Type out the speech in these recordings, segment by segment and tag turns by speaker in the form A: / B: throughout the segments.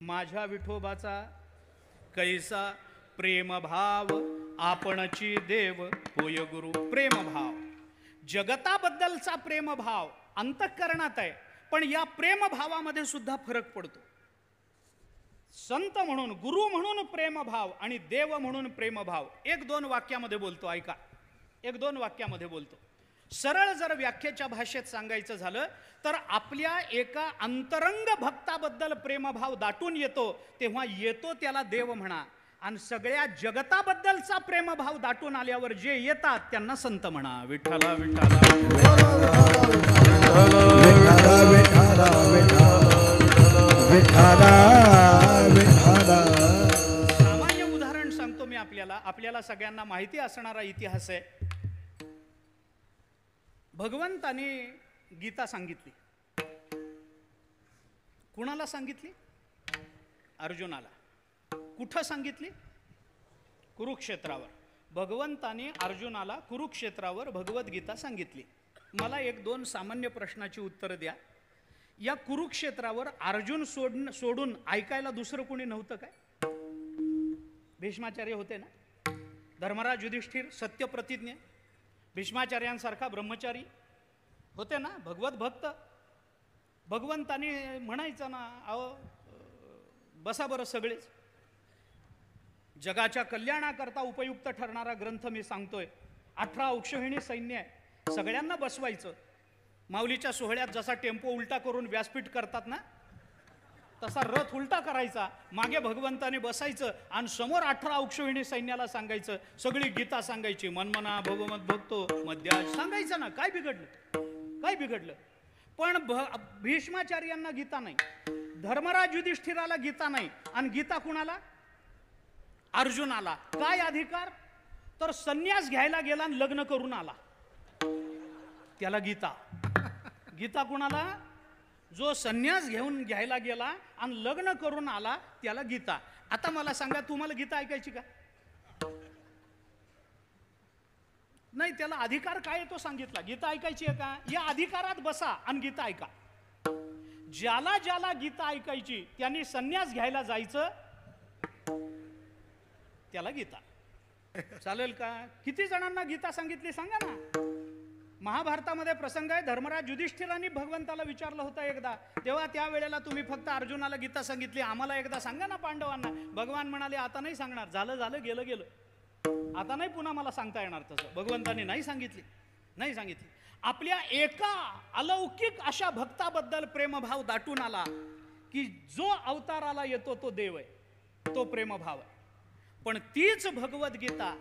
A: माझ्या विठोबाचा कैसा प्रेमभाव, आपणची देव होय गुरु. प्रेमभाव, जगताबद्दलचा प्रेमभाव अंतःकरणात आहे, पण या प्रेमभावामध्ये सुद्धा फरक पडतो. संत म्हणून, गुरु म्हणून प्रेमभाव आणि देव म्हणून प्रेमभाव एक दोन वाक्यामध्ये बोलतो. ऐका, एक दोन वाक्यामध्ये बोलतो. सरळ जर व्याख्येच्या भाषेत सांगायचं झालं तर आपल्या एका अंतरंग भक्ताबद्दल प्रेमभाव दाटून येतो, तेव्हा येतो त्याला देव म्हणा. आणि सगळ्या जगताबद्दलचा प्रेमभाव दाटून आल्यावर जे येतात त्यांना संत म्हणा. विठ्ठला विठ्ठला सामान्य उदाहरण सांगतो मी आपल्याला सगळ्यांना माहिती असणारा इतिहास आहे. भगवंताने गीता सांगितली. कुणाला सांगितली? अर्जुनाला. कुठं सांगितली? कुरुक्षेत्रावर. भगवंताने अर्जुनाला कुरुक्षेत्रावर भगवद्गीता सांगितली. मला एक दोन सामान्य प्रश्नाची उत्तर द्या. या कुरुक्षेत्रावर अर्जुन सोडून ऐकायला दुसरं कोणी नव्हतं काय? भीष्माचार्य होते ना, धर्मराज, युधिष्ठिर, सत्यप्रतिज्ञ, भीष्माचार्यांसारखा ब्रह्मचारी होते ना, भगवत भक्त. भगवंताने म्हणायचं ना, अहो बसा बरं सगळेच. जगाच्या कल्याणाकरता उपयुक्त ठरणारा ग्रंथ मी सांगतोय. 18 अक्षौहिणी सैन्य आहे, सगळ्यांना बसवायचं. माऊलीच्या सोहळ्यात जसा टेम्पो उलटा करून व्यासपीठ करतात ना, तसा रथ उलटा करायचा, मागे भगवंताने बसायचं आणि समोर 18 अक्षौहिणी सैन्याला सांगायचं. सगळी गीता सांगायची. मनमना भगवत भक्तो मध्याज सांगायचं ना. काय बिघडलं? काय बिघडलं? पण भीष्माचार्यांना गीता नाही, धर्मराज युधिष्ठिराला गीता नाही, आणि गीता कुणाला? अर्जुनाला. काय अधिकार? तर संन्यास घ्यायला गेला आणि लग्न करून आला, त्याला गीता. गीता कुणाला? जो संन्यास घ्यायला गेला आणि लग्न करून आला त्याला गीता. आता मला सांगा, तुम्हाला गीता ऐकायची का? नाही. त्याला अधिकार काय तो सांगितला. गीता ऐकायची आहे का? या अधिकारात बसा आणि गीता ऐका. ज्याला ज्याला गीता ऐकायची त्यांनी संन्यास घ्यायला जायचं, त्याला गीता. चालेल का? किती जणांना गीता सांगितली सांगा ना. महाभारतामध्ये प्रसंग आहे. धर्मराज युधिष्ठिरांनी भगवंताला विचारलं होतं एकदा, तेव्हा त्या वेळेला तुम्ही फक्त अर्जुनाला गीता सांगितली, आम्हाला एकदा सांगा ना पांडवांना. भगवान म्हणाले, आता नाही सांगणार, झालं गेलं गेलं, आता नाही पुन्हा मला सांगता येणार. तसं भगवंतांनी नाही सांगितली, नाही सांगितली. आपल्या एका अलौकिक अशा भक्ताबद्दल प्रेमभाव दाटून आला की जो अवताराला येतो तो देव आहे, तो प्रेमभाव आहे. पण तीच भगवद्गीता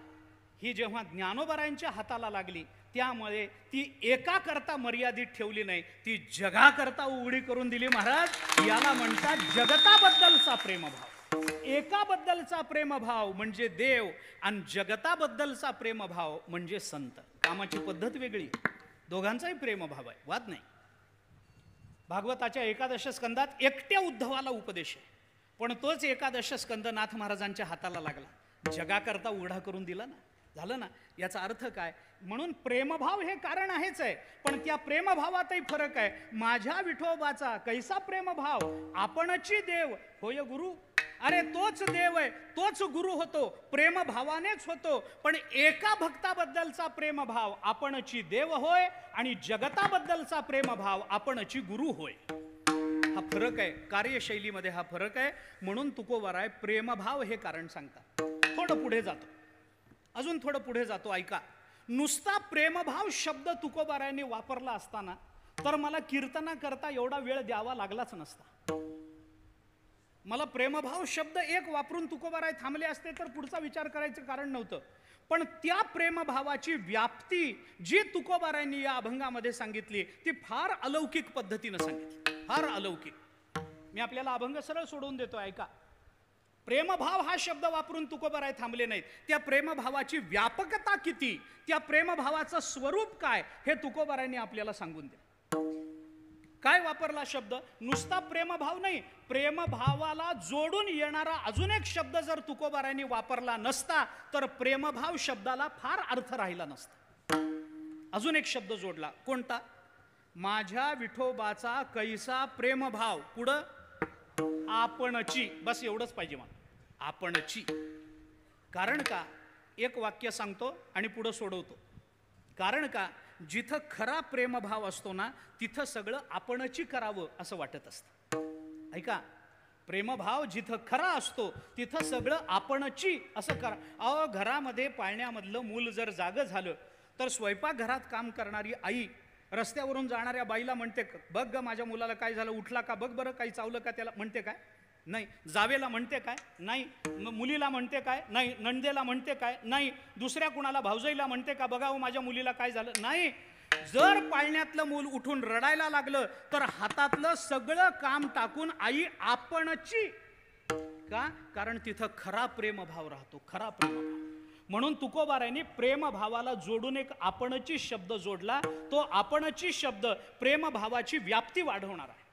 A: ही जेव्हा ज्ञानोबरायांच्या हाताला लागली, त्यामुळे ती एका करता मर्यादित ठेवली नाही, ती जगाकरता उघडी करून दिली. महाराज, याला म्हणतात जगताबद्दलचा प्रेमभाव. एकाबद्दलचा प्रेमभाव म्हणजे देव आणि जगताबद्दलचा प्रेमभाव म्हणजे संत. कामाची पद्धत वेगळी, दोघांचाही प्रेमभाव आहे, वाद नाही. भागवताच्या 11 स्कंदात एकट्या उद्धवाला उपदेश आहे, पण तोच 11 स्कंद नाथ महाराजांच्या हाताला लागला, जगाकरता उघडा करून दिला ना. झालं ना. याचा अर्थ काय? म्हणून प्रेमभाव हे कारण आहेच आहे, पण त्या प्रेमभावातही फरक आहे. माझ्या विठोबाचा कैसा प्रेमभाव, आपणची देव होय गुरु. अरे तोच देव आहे, तोच गुरु होतो, प्रेमभावानेच होतो. पण एका भक्ताबद्दलचा प्रेमभाव आपणची देव होय आणि जगताबद्दलचा प्रेमभाव आपणची गुरु होय. हा फरक आहे, कार्यशैलीमध्ये हा फरक आहे. म्हणून तुकोबाराय प्रेमभाव हे कारण सांगतात. थोडं पुढे जातो, अजून थोडं पुढे जातो. ऐका, नुसता प्रेमभाव शब्द तुकोबारायांनी वापरला असताना तर मला कीर्तना करता एवढा वेळ द्यावा लागलाच नसता. मला प्रेमभाव शब्द एक वापरून तुकोबाराय थांबले असते तर पुढचा विचार करायचं कारण नव्हतं. पण त्या प्रेमभावाची व्याप्ती जी तुकोबारायांनी या अभंगामध्ये सांगितली ती फार अलौकिक पद्धतीनं सांगितली, फार अलौकिक. मी आपल्याला अभंग सरळ सोडवून देतो, ऐका. प्रेमभाव हा शब्द वापरून तुकोबाराय थांबले नाहीत. त्या प्रेमभावाची व्यापकता किती, त्या प्रेमभावाचं स्वरूप काय, हे तुकोबारायांनी आपल्याला सांगून दिलं. काय वापरला शब्द? नुसता प्रेमभाव नाही, प्रेमभावाला जोडून येणारा अजून एक शब्द जर तुकोबारायांनी वापरला नसता तर प्रेमभाव शब्दाला फार अर्थ राहिला नसता. अजून एक शब्द जोडला. कोणता? माझ्या विठोबाचा कैसा प्रेमभाव. पुढं आपणची, बस एवढंच पाहिजे मला, आपणची. कारण का, एक वाक्य सांगतो आणि पुढं सोडवतो. कारण का, जिथं खरा प्रेमभाव असतो ना तिथं सगळं आपणची करावं असं वाटत असतं. ऐका, प्रेमभाव जिथं खरा असतो तिथं सगळं आपणची असं करा. अहो, घरामध्ये पाळण्यामधलं मूल जर जागं झालं तर स्वयंपाकघरात काम करणारी आई रस्त्यावरून जाणाऱ्या बाईला म्हणते, बघ ग माझ्या मुलाला काय झालं, उठला का बघ बरं, काही चावलं का त्याला, म्हणते काय? नाही. जावेला म्हणते काय? नाही. मुलीला म्हणते काय? नाही. नंदेला म्हणते काय? नाही. दुसऱ्या कुणाला, भाऊजाईला म्हणते का, बघावं माझ्या मुलीला काय झालं? नाही. जर पाळण्यातलं मूल उठून रडायला लागलं तर हातातलं सगळं काम टाकून आई आपणची. का? कारण तिथं खरा प्रेमभाव राहतो, खरा प्रेमभाव. म्हणून तुकोबारायांनी प्रेमभावाला जोडून एक आपणची शब्द जोडला. तो आपणची शब्द प्रेमभावाची व्याप्ती वाढवणार आहे.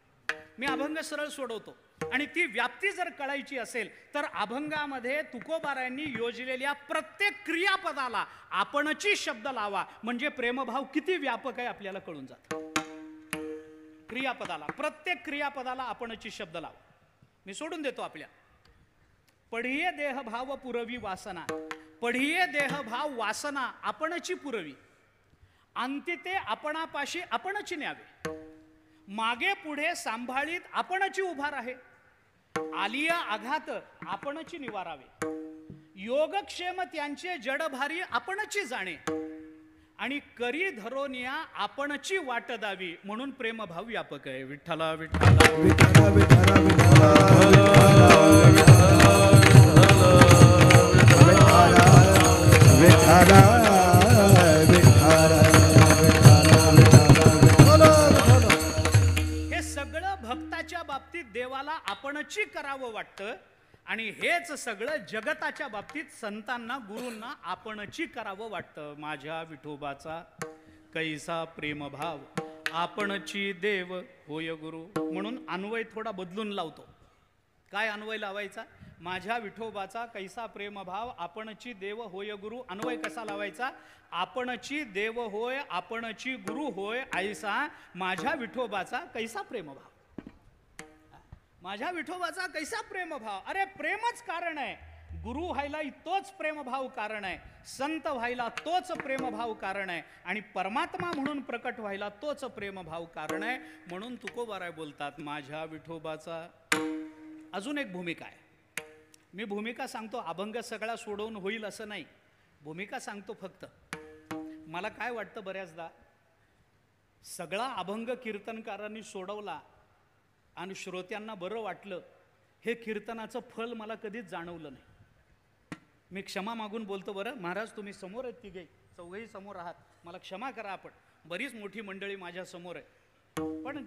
A: मी अभंग सरळ सोडवतो आणि ती व्याप्ती जर कळायची असेल तर अभंगामध्ये तुकोबारायांनी योजलेल्या प्रत्येक क्रियापदाला आपणची शब्द लावा, म्हणजे प्रेमभाव किती व्यापक आहे आपल्याला कळून जातं. क्रियापदाला, प्रत्येक क्रियापदाला आपणची शब्द लावा. मी सोडून देतो आपल्या. पढिये देह भाव पुरवी वासना, पढिये देह भाव वासना आपणची पुरवी, अंतिते आपणापाशी आपणची न्यावे, मागे पुढे सांभाळीत आपणची उभार आहे, आलिया आघात आपणची निवारावे, योगक्षेम त्यांचे जडभारी आपणची जाणे, आणि करी धरोनिया आपणची वाट दावी. म्हणून प्रेमभाव व्यापक आहे. विठ्ठला विठ्ठला विठ्ठला विठ्ठला हे सगळं भक्ताच्या बाबतीत देवाला आपणची करावं वाटतं आणि हेच सगळं जगताच्या बाबतीत संतांना, गुरूंना आपणची करावं वाटतं. माझ्या विठोबाचा कैसा प्रेमभाव, आपणची देव होय गुरु. म्हणून अन्वय थोडा बदलून लावतो. काय अन्वय लावायचा? माझ्या विठोबाचा कैसा प्रेमभाव, आपणची देव होय गुरु. अन्वय कसा लावायचा? आपणची देव होय, आपणची गुरु होय, ऐसा माझ्या विठोबाचा कैसा प्रेमभाव. माझ्या विठोबाचा कैसा प्रेमभाव. अरे प्रेमच कारण आहे. गुरु व्हायला तोच प्रेमभाव कारण आहे, संत व्हायला तोच प्रेमभाव कारण आहे, आणि परमात्मा म्हणून प्रकट व्हायला तोच प्रेमभाव कारण आहे. म्हणून तुकोबाराय बोलतात, माझ्या विठोबाचा. अजून एक भूमिका आहे. मी भूमिका सांगतो, अभंग सगळा सोडवून होईल असं नाही. भूमिका सांगतो फक्त. मला काय वाटतं, बऱ्याचदा सगळा अभंग कीर्तनकारांनी सोडवला आणि श्रोत्यांना बरं वाटलं, हे कीर्तनाचं फल मला कधीच जाणवलं नाही. मी क्षमा मागून बोलतो बरं. महाराज तुम्ही समोर आहेत, तिघे चौघही समोर आहात, मला क्षमा करा. आपण बरीच मोठी मंडळी माझ्या समोर आहे. पण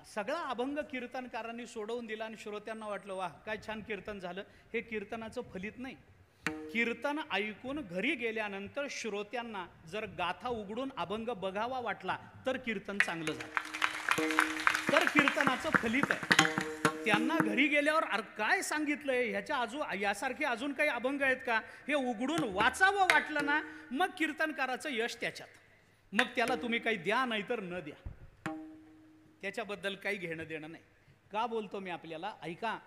A: सगळा अभंग कीर्तनकारांनी सोडवून दिला आणि श्रोत्यांना वाटलं वाह काय छान कीर्तन झालं. हे कीर्तनाचं फलित नाही. कीर्तन ऐकून घरी गेल्यानंतर श्रोत्यांना जर गाथा उघडून अभंग बघावा वाटला तर कीर्तन चांगलं झालं, तर कीर्तनाचं फलित आहे. त्यांना घरी गेल्यावर काय सांगितलंय ह्याच्या यासारखे अजून काही अभंग आहेत का हे उघडून वाचावं वाटलं ना, मग कीर्तनकाराचं यश त्याच्यात. मग त्याला तुम्ही काही द्या नाही तर न द्या, त्याच्याबद्दल काही घेणं देणं नाही. का बोलतो मी आपल्याला, ऐका.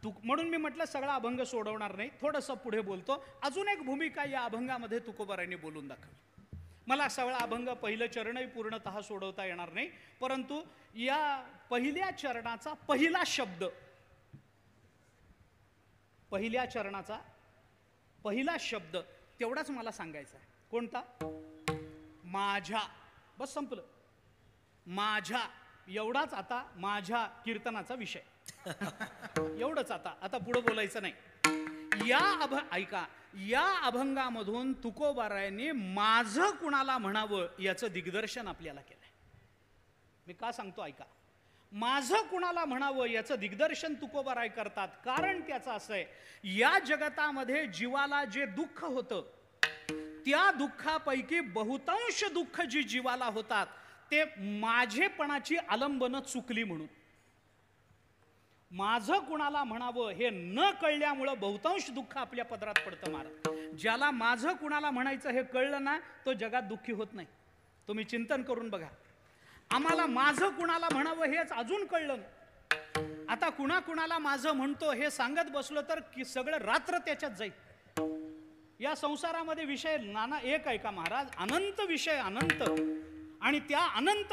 A: म्हणून मी म्हटलं सगळा अभंग सोडवणार नाही, थोडंसं पुढे बोलतो. अजून एक भूमिका या अभंगामध्ये तुकोबारायांनी बोलून दाखवली. मला सगळा अभंग पहिलं चरणही पूर्णतः सोडवता येणार नाही, परंतु या पहिल्या चरणाचा पहिला शब्द, पहिल्या चरणाचा पहिला शब्द तेवढाच मला सांगायचा आहे. कोणता? माझ्या. बस संपलं. माझ्या एवढाच आता माझ्या कीर्तनाचा विषय. एवढंच आता पुढे बोलायचं नाही. ऐका, या अभंगामधून तुकोबारायांनी माझं कुणाला म्हणावं याचं दिग्दर्शन आपल्याला केलंय. मी का सांगतो ऐका. माझं कुणाला म्हणावं याचं दिग्दर्शन तुकोबाराय करतात. कारण त्याचं असं आहे, या जगतामध्ये जीवाला जे दुःख होतं त्या दुःखापैकी बहुतांश दुःख जी जीवाला होतात ते माझेपणाची आलंबनं चुकली म्हणून. माझं कुणाला म्हणावं हे न कळल्यामुळं बहुतांश दुःख आपल्या पदरात पडतं महाराज. ज्याला माझं कुणाला म्हणायचं हे कळलं ना तो जगात दुःखी होत नाही. तुम्ही चिंतन करून बघा. आम्हाला माझं कुणाला म्हणावं हेच अजून कळलं नाही. आता कुणाला माझं म्हणतो हे सांगत बसलो तर सगळं रात्र त्याच्यात जाईल. या संसारामध्ये विषय नाना एक आहे का महाराज? अनंत विषय, अनंत. आणि त्या अनंत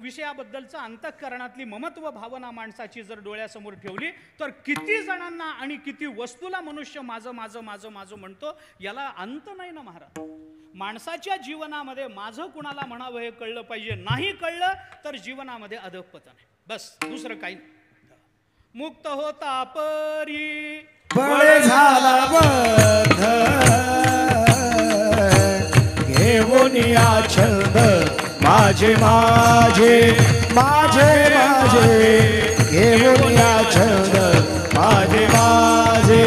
A: विषयाबद्दलचा अंतःकरणातली ममत्व भावना माणसाची जर डोळ्यासमोर ठेवली तर किती जणांना आणि किती वस्तूला मनुष्य माझं माझं माझं माझं म्हणतो, याला अंत नाही ना महाराज. माणसाच्या जीवनामध्ये माझं कुणाला म्हणावं हे कळलं पाहिजे. नाही कळलं तर जीवनामध्ये अधःपतन आहे, बस, दुसरं काही नाही. मुक्त होता परी
B: बळे झाला बंध, घेऊन या छंद माझे माझे माझे माझे, घेऊन या छंद माझे माझे.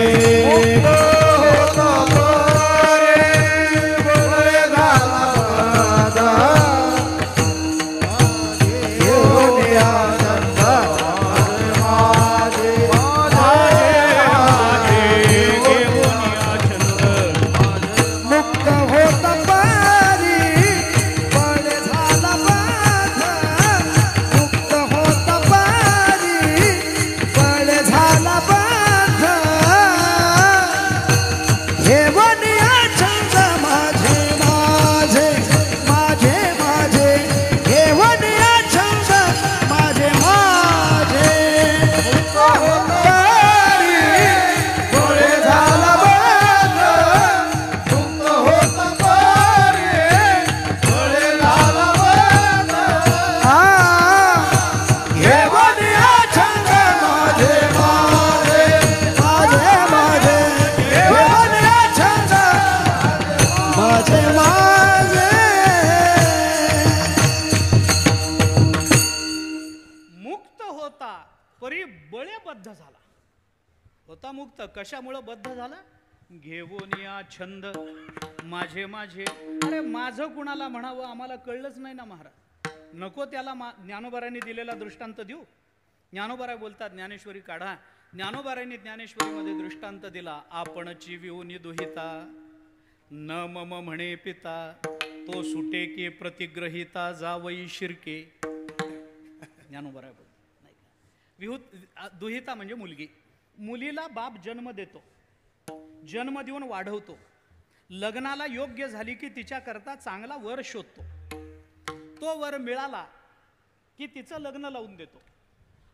A: होता मुक्त. कशामुळे बद्ध झाला? घेऊन या छंद माझे माझे. अरे माझं कुणाला म्हणावं आम्हाला कळलंच नाही ना महाराज. नको त्याला ज्ञानोबारांनी दिलेला दृष्टांत देऊ. ज्ञानोबाराय बोलतात ज्ञानेश्वरी काढा. ज्ञानोबारांनी ज्ञानेश्वरीमध्ये दृष्टांत दिला. आपणची विऊनी दुहिता न मम म्हणे पिता, तो सुटे की प्रतिग्रहिता जावई शिरके. ज्ञानोबाराय बोलतात नाही का. विहूत दुहिता म्हणजे मुलगी. मुलीला बाप जन्म देतो, जन्म देऊन वाढवतो, लग्नाला योग्य झाली की तिच्याकरता चांगला वर शोधतो. तो वर मिळाला की तिचं लग्न लावून देतो.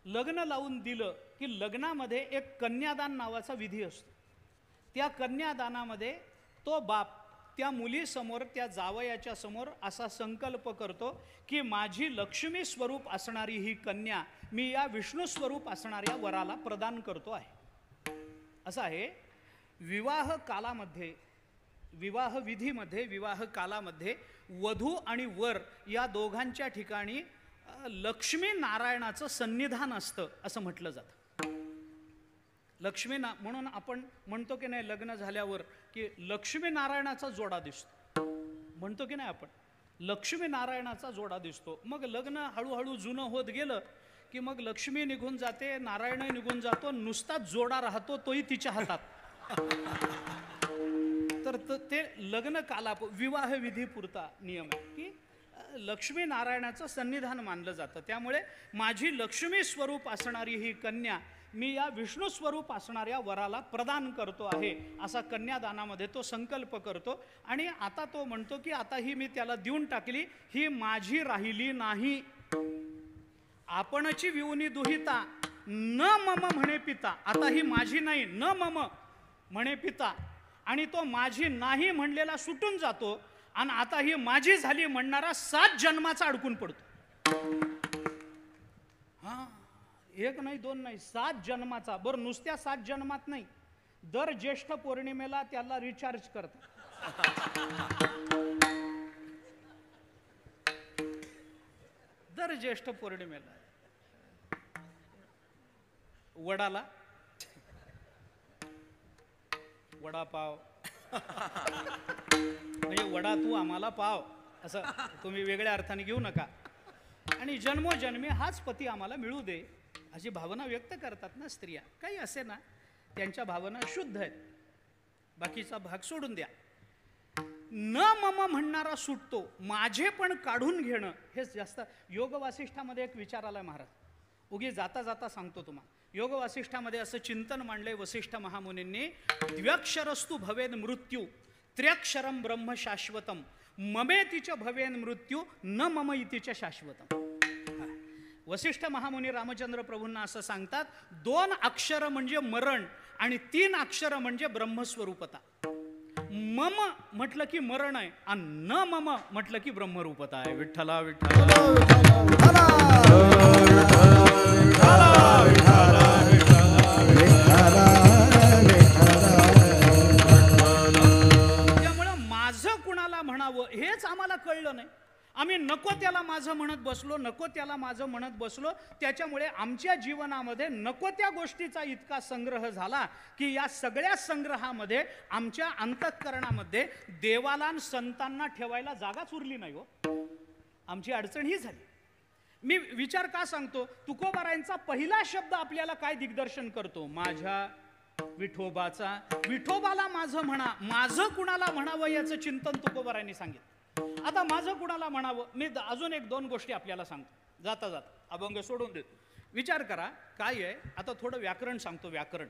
A: लग्न लावून दिलं की लग्नामध्ये एक कन्यादान नावाचा विधी असतो. त्या कन्यादानामध्ये तो बाप त्या मुलीसमोर, त्या जावयाच्या समोर असा संकल्प करतो की माझी लक्ष्मी स्वरूप असणारी ही कन्या मी या विष्णू स्वरूप असणाऱ्या वराला प्रदान करतो आहे. असं आहे. विवाह कालामध्ये, विवाह विधीमध्ये, विवाह कालामध्ये वधू आणि वर या दोघांच्या ठिकाणी लक्ष्मी नारायणाचं सन्निधान असतं असं म्हटलं जातं. म्हणून आपण म्हणतो की नाही लग्न झाल्यावर की लक्ष्मी नारायणाचा जोडा दिसतो, म्हणतो की नाही आपण लक्ष्मी नारायणाचा जोडा दिसतो. मग लग्न हळूहळू जुनं होत गेलं की मग लक्ष्मी निघून जाते, नारायण निघून जातो, नुसताच जोडा राहतो, तोही तिच्या हातात. तर ते लग्न काला विवाह विधी पुरता नियम आहे की लक्ष्मी नारायणाचं सन्निधान मानलं जातं. त्यामुळे माझी लक्ष्मी स्वरूप असणारी ही कन्या मी या विष्णू स्वरूप असणाऱ्या वराला प्रदान करतो आहे असा कन्यादानामध्ये तो संकल्प करतो. आणि आता तो म्हणतो की आता ही मी त्याला देऊन टाकली, ही माझी राहिली नाही. आपणची विऊनी दुहिता न मम म्हणे पिता. आता ही माझी नाही, न मम म्हणे पिता. आणि तो माझी नाही म्हणलेला सुटून जातो आणि आता ही माझी झाली म्हणणारा 7 जन्माचा अडकून पडतो. हा, एक नाही, दोन नाही, 7 जन्माचा. बरं, नुसत्या 7 जन्मात नाही, दर ज्येष्ठ पौर्णिमेला त्याला रिचार्ज करतात. दर ज्येष्ठ पौर्णिमेला वडाला वडापाव म्हणजे वडा तू आम्हाला पाव, असं तुम्ही वेगळ्या अर्थाने घेऊ नका. आणि जन्मोजन्मी हाच पती आम्हाला मिळू दे अशी भावना व्यक्त करतात ना स्त्रिया. काही असे ना, त्यांच्या भावना शुद्ध आहेत, बाकीचा भाग सोडून द्या. न मम म्हणणारा सुटतो, माझे पण काढून घेणं हे जास्त. योग वासिष्ठामध्ये एक विचार आलाय महाराज. उगी जाता जाता सांगतो तुम्हाला. योग वासिष्ठामध्ये असं चिंतन मांडलंय वसिष्ठ महामुनींनी. द्व्यक्षरस्तु भवेन मृत्यू त्र्यक्षरम ब्रह्म शाश्वतम ममेतीच भवेन मृत्यू न मम इतीच शाश्वतम. वसिष्ठ महामुनी रामचंद्र प्रभूंना असं सांगतात, 2 अक्षर म्हणजे मरण आणि 3 अक्षर म्हणजे ब्रह्मस्वरूपता. मम म्हटलं की मरण आहे आणि न मम म्हटलं की ब्रह्मरूपता आहे. विठ्ठला विठ्ठला. त्यामुळं माझं कुणाला म्हणावं हेच आम्हाला कळलं नाही. आम्ही नको त्याला माझं म्हणत बसलो, नको त्याला माझं म्हणत बसलो. त्याच्यामुळे आमच्या जीवनामध्ये नको त्या गोष्टीचा इतका संग्रह झाला की या सगळ्या संग्रहामध्ये आमच्या अंतःकरणामध्ये देवाला आणि संतांना ठेवायला जागाच उरली नाही हो. आमची अडचण ही झाली. मी विचार का सांगतो, तुकोबारायांचा पहिला शब्द आपल्याला काय दिग्दर्शन करतो? माझ्या विठोबाचा. विठोबाला माझं म्हणा, माझं कुणाला म्हणावं याचं चिंतन तुकोबारायांनी सांगितलं. आता माझं कुणाला म्हणावं, मी अजून 1-2 गोष्टी आपल्याला सांगतो जाता जाता, अभंग सोडून देतो. विचार करा काय आहे. आता थोडं व्याकरण सांगतो. व्याकरण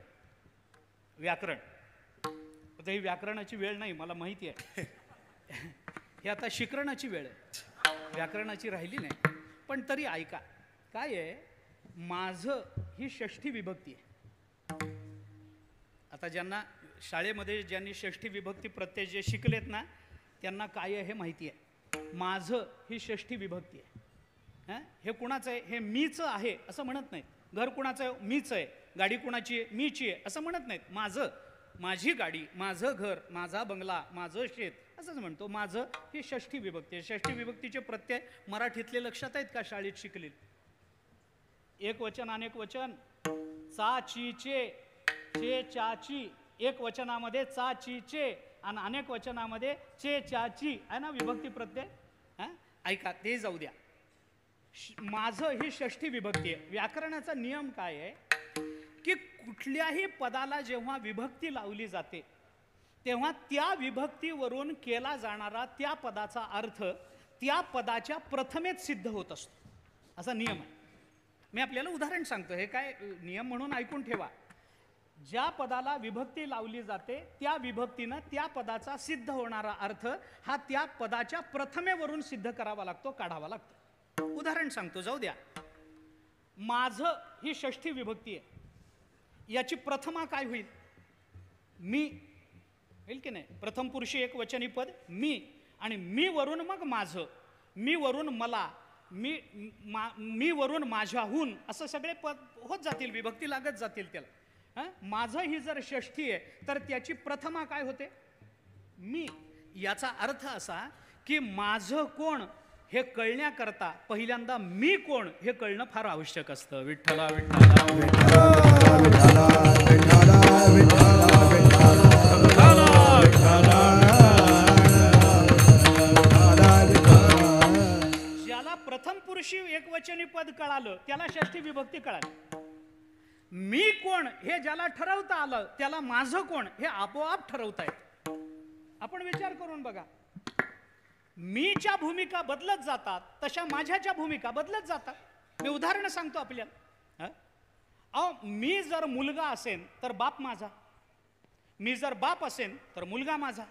A: आता ही व्याकरणाची वेळ नाही, मला माहिती आहे. हे आता शिकरणाची वेळ आहे, व्याकरणाची राहिली नाही. पण तरी ऐका काय आहे. माझं ही षष्ठी विभक्ती आहे. आता ज्यांना शाळेमध्ये ज्यांनी षष्ठी विभक्ती प्रत्यय जे शिकलेत ना त्यांना काय आहे हे माहिती आहे. माझं ही षष्ठी विभक्ती आहे. हे कुणाचं आहे? हे मीच आहे असं म्हणत नाहीत. घर कुणाचं आहे? मीच आहे. गाडी कुणाची आहे? मीची आहे असं म्हणत नाहीत. माझं, माझी गाडी, माझं घर, माझा बंगला, माझं शेत असंच म्हणतो. माझं ही षष्ठी विभक्ती आहे. षष्ठी विभक्तीचे प्रत्यय मराठीतले लक्षात आहेत का शाळेत शिकले? एक वचन अनेक वचन. चा ची चे, चे चाची. एक वचनामध्ये चा ची चे आणि अनेक वचनामध्ये चे चाची आहे ना विभक्ती प्रत्यय. ऐका ते जाऊ द्या. माझं ही षष्ठी विभक्ती आहे. व्याकरणाचा नियम काय आहे की कुठल्याही पदाला जेव्हा विभक्ती लावली जाते तेव्हा त्या विभक्तीवरून केला जाणारा त्या पदाचा अर्थ त्या पदाच्या प्रथमेच सिद्ध होत असतो. असा नियम आहे. मी आपल्याला उदाहरण सांगतो. हे काय नियम म्हणून ऐकून ठेवा. ज्या पदाला विभक्ती लावली जाते त्या विभक्तीनं त्या पदाचा सिद्ध होणारा अर्थ हा त्या पदाच्या प्रथमेवरून सिद्ध करावा लागतो, काढावा लागतो. उदाहरण सांगतो, जाऊ द्या. माझं ही षष्ठी विभक्ती आहे. याची प्रथमा काय होईल? मी होईल की नाही? प्रथम पुरुषी एक वचनी पद मी. आणि मी वरून मग माझं, मी वरून मला, मी वरून माझ्याहून असं सगळे पद होत जातील, विभक्ती लागत जातील त्याला. माझं ही जर षष्ठी आहे तर त्याची प्रथमा काय होते? मी. याचा अर्थ असा की माझं कोण हे कळण्याकरता पहिल्यांदा मी कोण हे कळणं फार आवश्यक असतं. विठ्ठला विठ्ठला ज्याला प्रथम पुरुषी एकवचनी पद कळालं त्याला षष्ठी विभक्ती कळाली. मी कोण हे ज्याला ठरवता आलं त्याला माझं कोण हे आपोआप ठरवता येत. आपण विचार करून बघा. मीच्या भूमिका बदलत जातात तशा माझ्याच्या भूमिका बदलत जातात. मी उदाहरण सांगतो आपल्याला. मी जर मुलगा असेल तर बाप माझा, मी जर बाप असेल तर मुलगा माझा,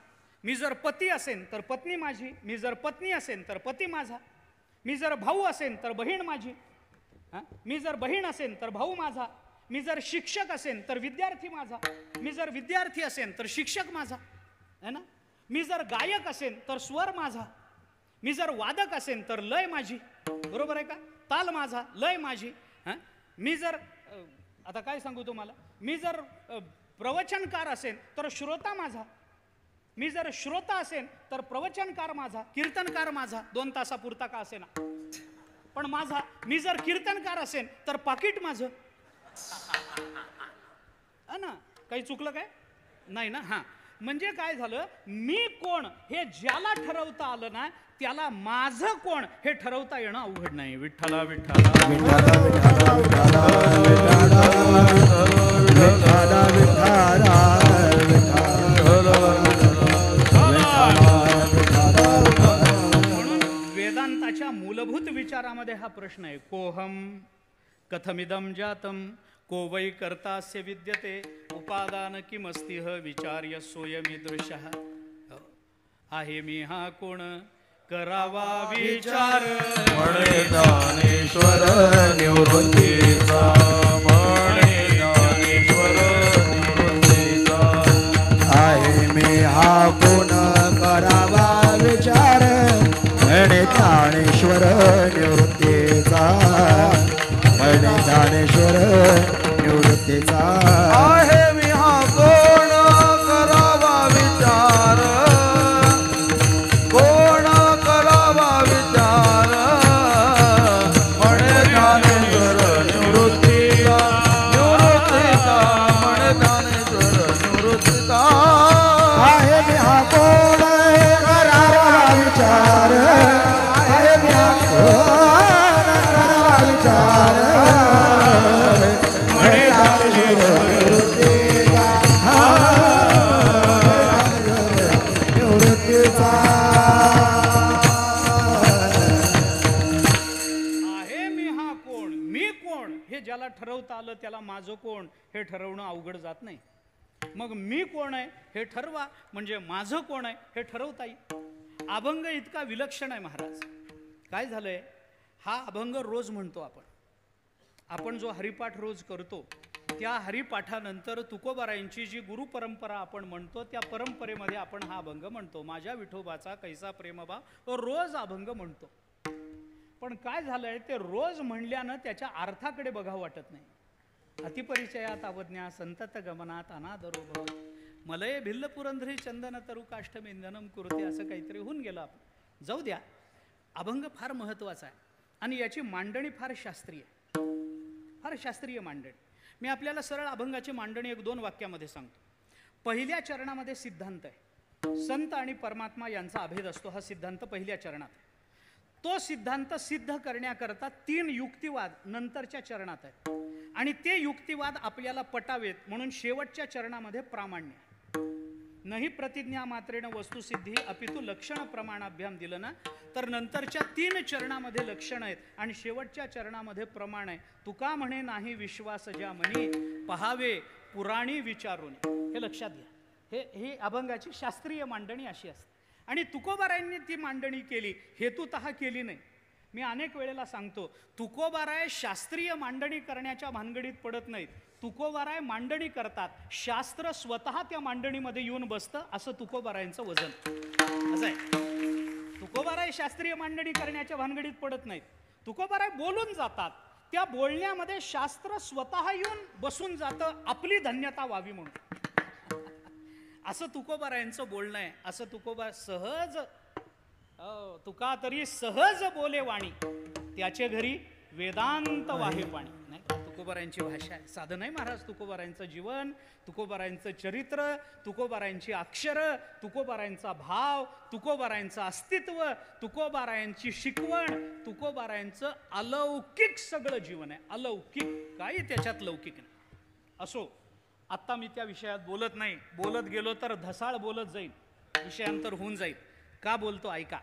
A: मी जर पती असेल तर पत्नी माझी, मी जर पत्नी असेल तर पती माझा, मी जर भाऊ असेल तर बहीण माझी, मी जर बहीण असेल तर भाऊ माझा, मी जर शिक्षक असेल तर विद्यार्थी माझा, मी जर विद्यार्थी असेल तर शिक्षक माझा है ना. मी जर गायक असेल तर स्वर माझा, मी जर वादक असेल तर लय माझी. बरोबर आहे का? ताल माझा, लय माझी. मी जर आता काय सांगू तुम्हाला, मी जर प्रवचनकार असेल तर श्रोता माझा, मी जर श्रोता असेल तर प्रवचनकार माझा, कीर्तनकार माझा 2 तासापुरता का असेना पण माझा. मी जर कीर्तनकार असेल तर पाकिट माझं ना. काही चुकलं काय? नाही ना. हा म्हणजे काय झालं, मी कोण हे ज्याला ठरवता आलं ना त्याला माझं कोण हे ठरवता येणं अवघड नाही. विठ्ठला विठ्ठला म्हणून वेदांताच्या मूलभूत विचारामध्ये हा प्रश्न आहे. कोहम कथमिदं जातं को वै कर्तास्य विद्यते उपादान किमस्तिह विचार्य सोयमीदृशः. आहे मी हा कोण करावा विचार
B: म्हणे ज्ञानेश्वर निवृत्तीचा. म्हणे ज्ञानेश्वर निवृत्तीचा. आहे मी हा कोण करावा विचार म्हणे ज्ञानेश्वर निवृत्तीचा. म्हणे ज्ञानेश्वर निवृत्तीचा. आहे मी हा कोण करावा विचार. कोण करावा विचार म्हणे ज्ञानेश्वर निवृत्तीचा. निवृत्तीचा. म्हणे ज्ञानेश्वर निवृत्तीचा. आहे मी हा कोण करावा विचार. आहे मी हा कोण करावा विचार म्हणे ज्ञानेश्वर निवृत्तीचा. निवृत्तीचा.
A: आहे मी हा कोण, मी कोण हे ज्याला ठरवता आलं त्याला माझं कोण हे ठरवणं अवघड जात नाही. मग मी कोण आहे हे ठरवा म्हणजे माझं कोण आहे हे ठरवता येईल. अभंग इतका विलक्षण आहे महाराज. काय झालंय, हा अभंग रोज म्हणतो आपण जो हरिपाठ रोज करतो त्या हरिपाठानंतर तुकोबारायांची जी गुरु परंपरा आपण म्हणतो त्या परंपरेमध्ये आपण हा अभंग म्हणतो. माझ्या विठोबाचा कैसा प्रेमभाव रोज अभंग म्हणतो. पण काय झालंय, ते रोज म्हणल्यानं त्याच्या अर्थाकडे बघावं वाटत नाही. अतिपरिचयात अवज्ञा संतत गमनात अनादरो भव मलय भिल्ल पुरंधरी चंदन तरु काष्ठमेंदनम कुरुते असं काहीतरी होऊन गेलं. आपण जाऊ द्या. अभंग फार महत्वाचा आहे आणि याची मांडणी फार शास्त्रीय मांडणी. मी आपल्याला सरळ अभंगाची मांडणी 1-2 वाक्यामध्ये सांगतो. पहिल्या चरणामध्ये सिद्धांत आहे. संत आणि परमात्मा यांचा अभेद असतो हा सिद्धांत पहिल्या चरणात. तो सिद्धांत सिद्ध करण्याकरता 3 युक्तिवाद नंतरच्या चरणात आहे आणि ते युक्तिवाद आपल्याला पटावेत म्हणून शेवटच्या चरणामध्ये प्रामाण्य. नाही प्रतिज्ञा मात्रेण वस्तुसिद्धी अपितु लक्षण प्रमाणाभ्याम दिलं ना तर नंतरच्या 3 चरणामध्ये लक्षण आहेत आणि शेवटच्या चरणामध्ये प्रमाण आहे. तुका म्हणे नाही विश्वास ज्या मनी पहावे पुराणी विचारून. हे लक्षात घ्या. हे अभंगाची शास्त्रीय मांडणी अशी असते आणि तुकोबारायांनी ती मांडणी केली, हेतुतः केली नाही. मी अनेक वेळेला सांगतो, तुकोबाराय शास्त्रीय मांडणी करण्याच्या भानगडीत पडत नाहीत. तुकोबाराय मांडणी करतात, शास्त्र स्वतः त्या मांडणीमध्ये येऊन बसतं. असं तुकोबारायांचं वजन असं आहे. तुकोबाराय शास्त्रीय मांडणी करण्याच्या भानगडीत पडत नाहीत. तुकोबाराय बोलून जातात, त्या बोलण्यामध्ये शास्त्र स्वतः येऊन बसून जातं आपली धन्यता व्हावी म्हणून. असं तुकोबारायांचं बोलणं आहे. असं तुकोबा सहज तुका तरी सहज बोले वाणी त्याचे घरी वेदांत वाहे पाणी. नाही तुकोबारायांची भाषा आहे. साधं नाही महाराज. तुकोबारायांचं जीवन, तुकोबारायांचं चरित्र, तुकोबारायांची अक्षर, तुकोबारायांचा भाव, तुकोबारायांचं अस्तित्व, तुकोबारायांची शिकवण, तुकोबारायांचं अलौकिक सगळं जीवन आहे. अलौकिक, काही त्याच्यात लौकिक नाही. असो, आत्ता मी त्या विषयात बोलत नाही. बोलत गेलो तर धसाळ बोलत जाईल, विषयांतर होऊन जाईल. का बोलतो ऐका.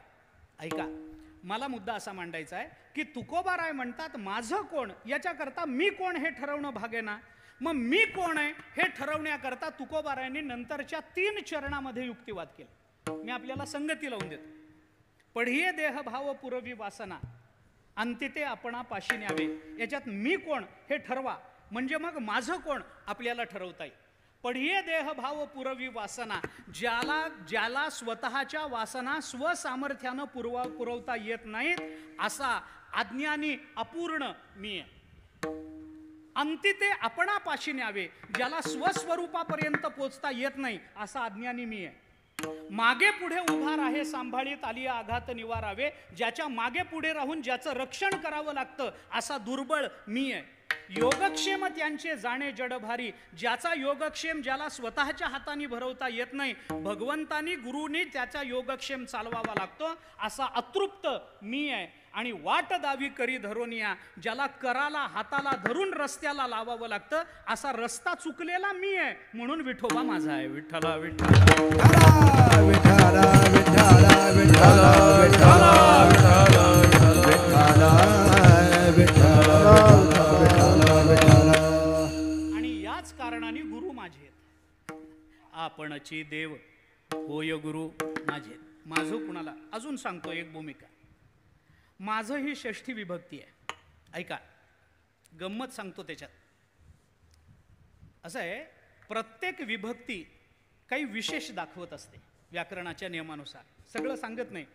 A: मला मुद्दा असा मांडायचा आहे की तुकोबाराय म्हणतात माझं कोण, याच्याकरता मी कोण हे ठरवणं भाग आहे ना. मग मी कोण आहे हे ठरवण्याकरता तुकोबारायांनी नंतरच्या 3 चरणामध्ये युक्तिवाद केला. मी आपल्याला संगती लावून देतो. पढिये देह भाव पुरवी वासना अंतिते आपणा पाशी न्यावे. याच्यात मी कोण हे ठरवा म्हणजे मग माझं कोण आपल्याला ठरवता येईल. पढिये देह भाव पुरवी वासना, ज्याला स्वतःच्या वासना स्वसामर्थ्यानं पुरवता येत नाहीत असा अज्ञानी अपूर्ण मी आहे. अंतिते आपणापाशी न्यावे, ज्याला स्वस्वरूपापर्यंत पोचता येत नाही असा अज्ञानी मी आहे. मागे पुढे उभा राहे सांभाळीत आली आघात निवारावे, ज्याच्या मागे पुढे राहून ज्याचं रक्षण करावं लागतं असा दुर्बळ मी आहे. योगक्षेम त्यांचे जाणे जडभारी, ज्याचा योगक्षेम ज्याला स्वतःच्या हाताने भरवता येत नाही, भगवंतानी गुरुनी त्याचा योगक्षेम चालवावा लागतो असा अतृप्त मी आहे. आणि वाट दावी करी धरोनिया, ज्याला कराला हाताला धरून रस्त्याला लावावं लागतं असा रस्ता चुकलेला मी आहे. म्हणून विठोबा माझा आहे. विठ्ठला विठ्ठला विठ्ठला विठ्ठला विठ्ठला विठ्ठला विठ्ठला विठ्ठला विठ्ठला आपणची देव होय गुरु माझे. माझं कुणाला अजून सांगतो एक भूमिका. माझं ही षष्ठी विभक्ती आहे. ऐका, गंमत सांगतो त्याच्यात. असं आहे, प्रत्येक विभक्ती काही विशेष दाखवत असते व्याकरणाच्या नियमानुसार. सगळं सांगत नाही.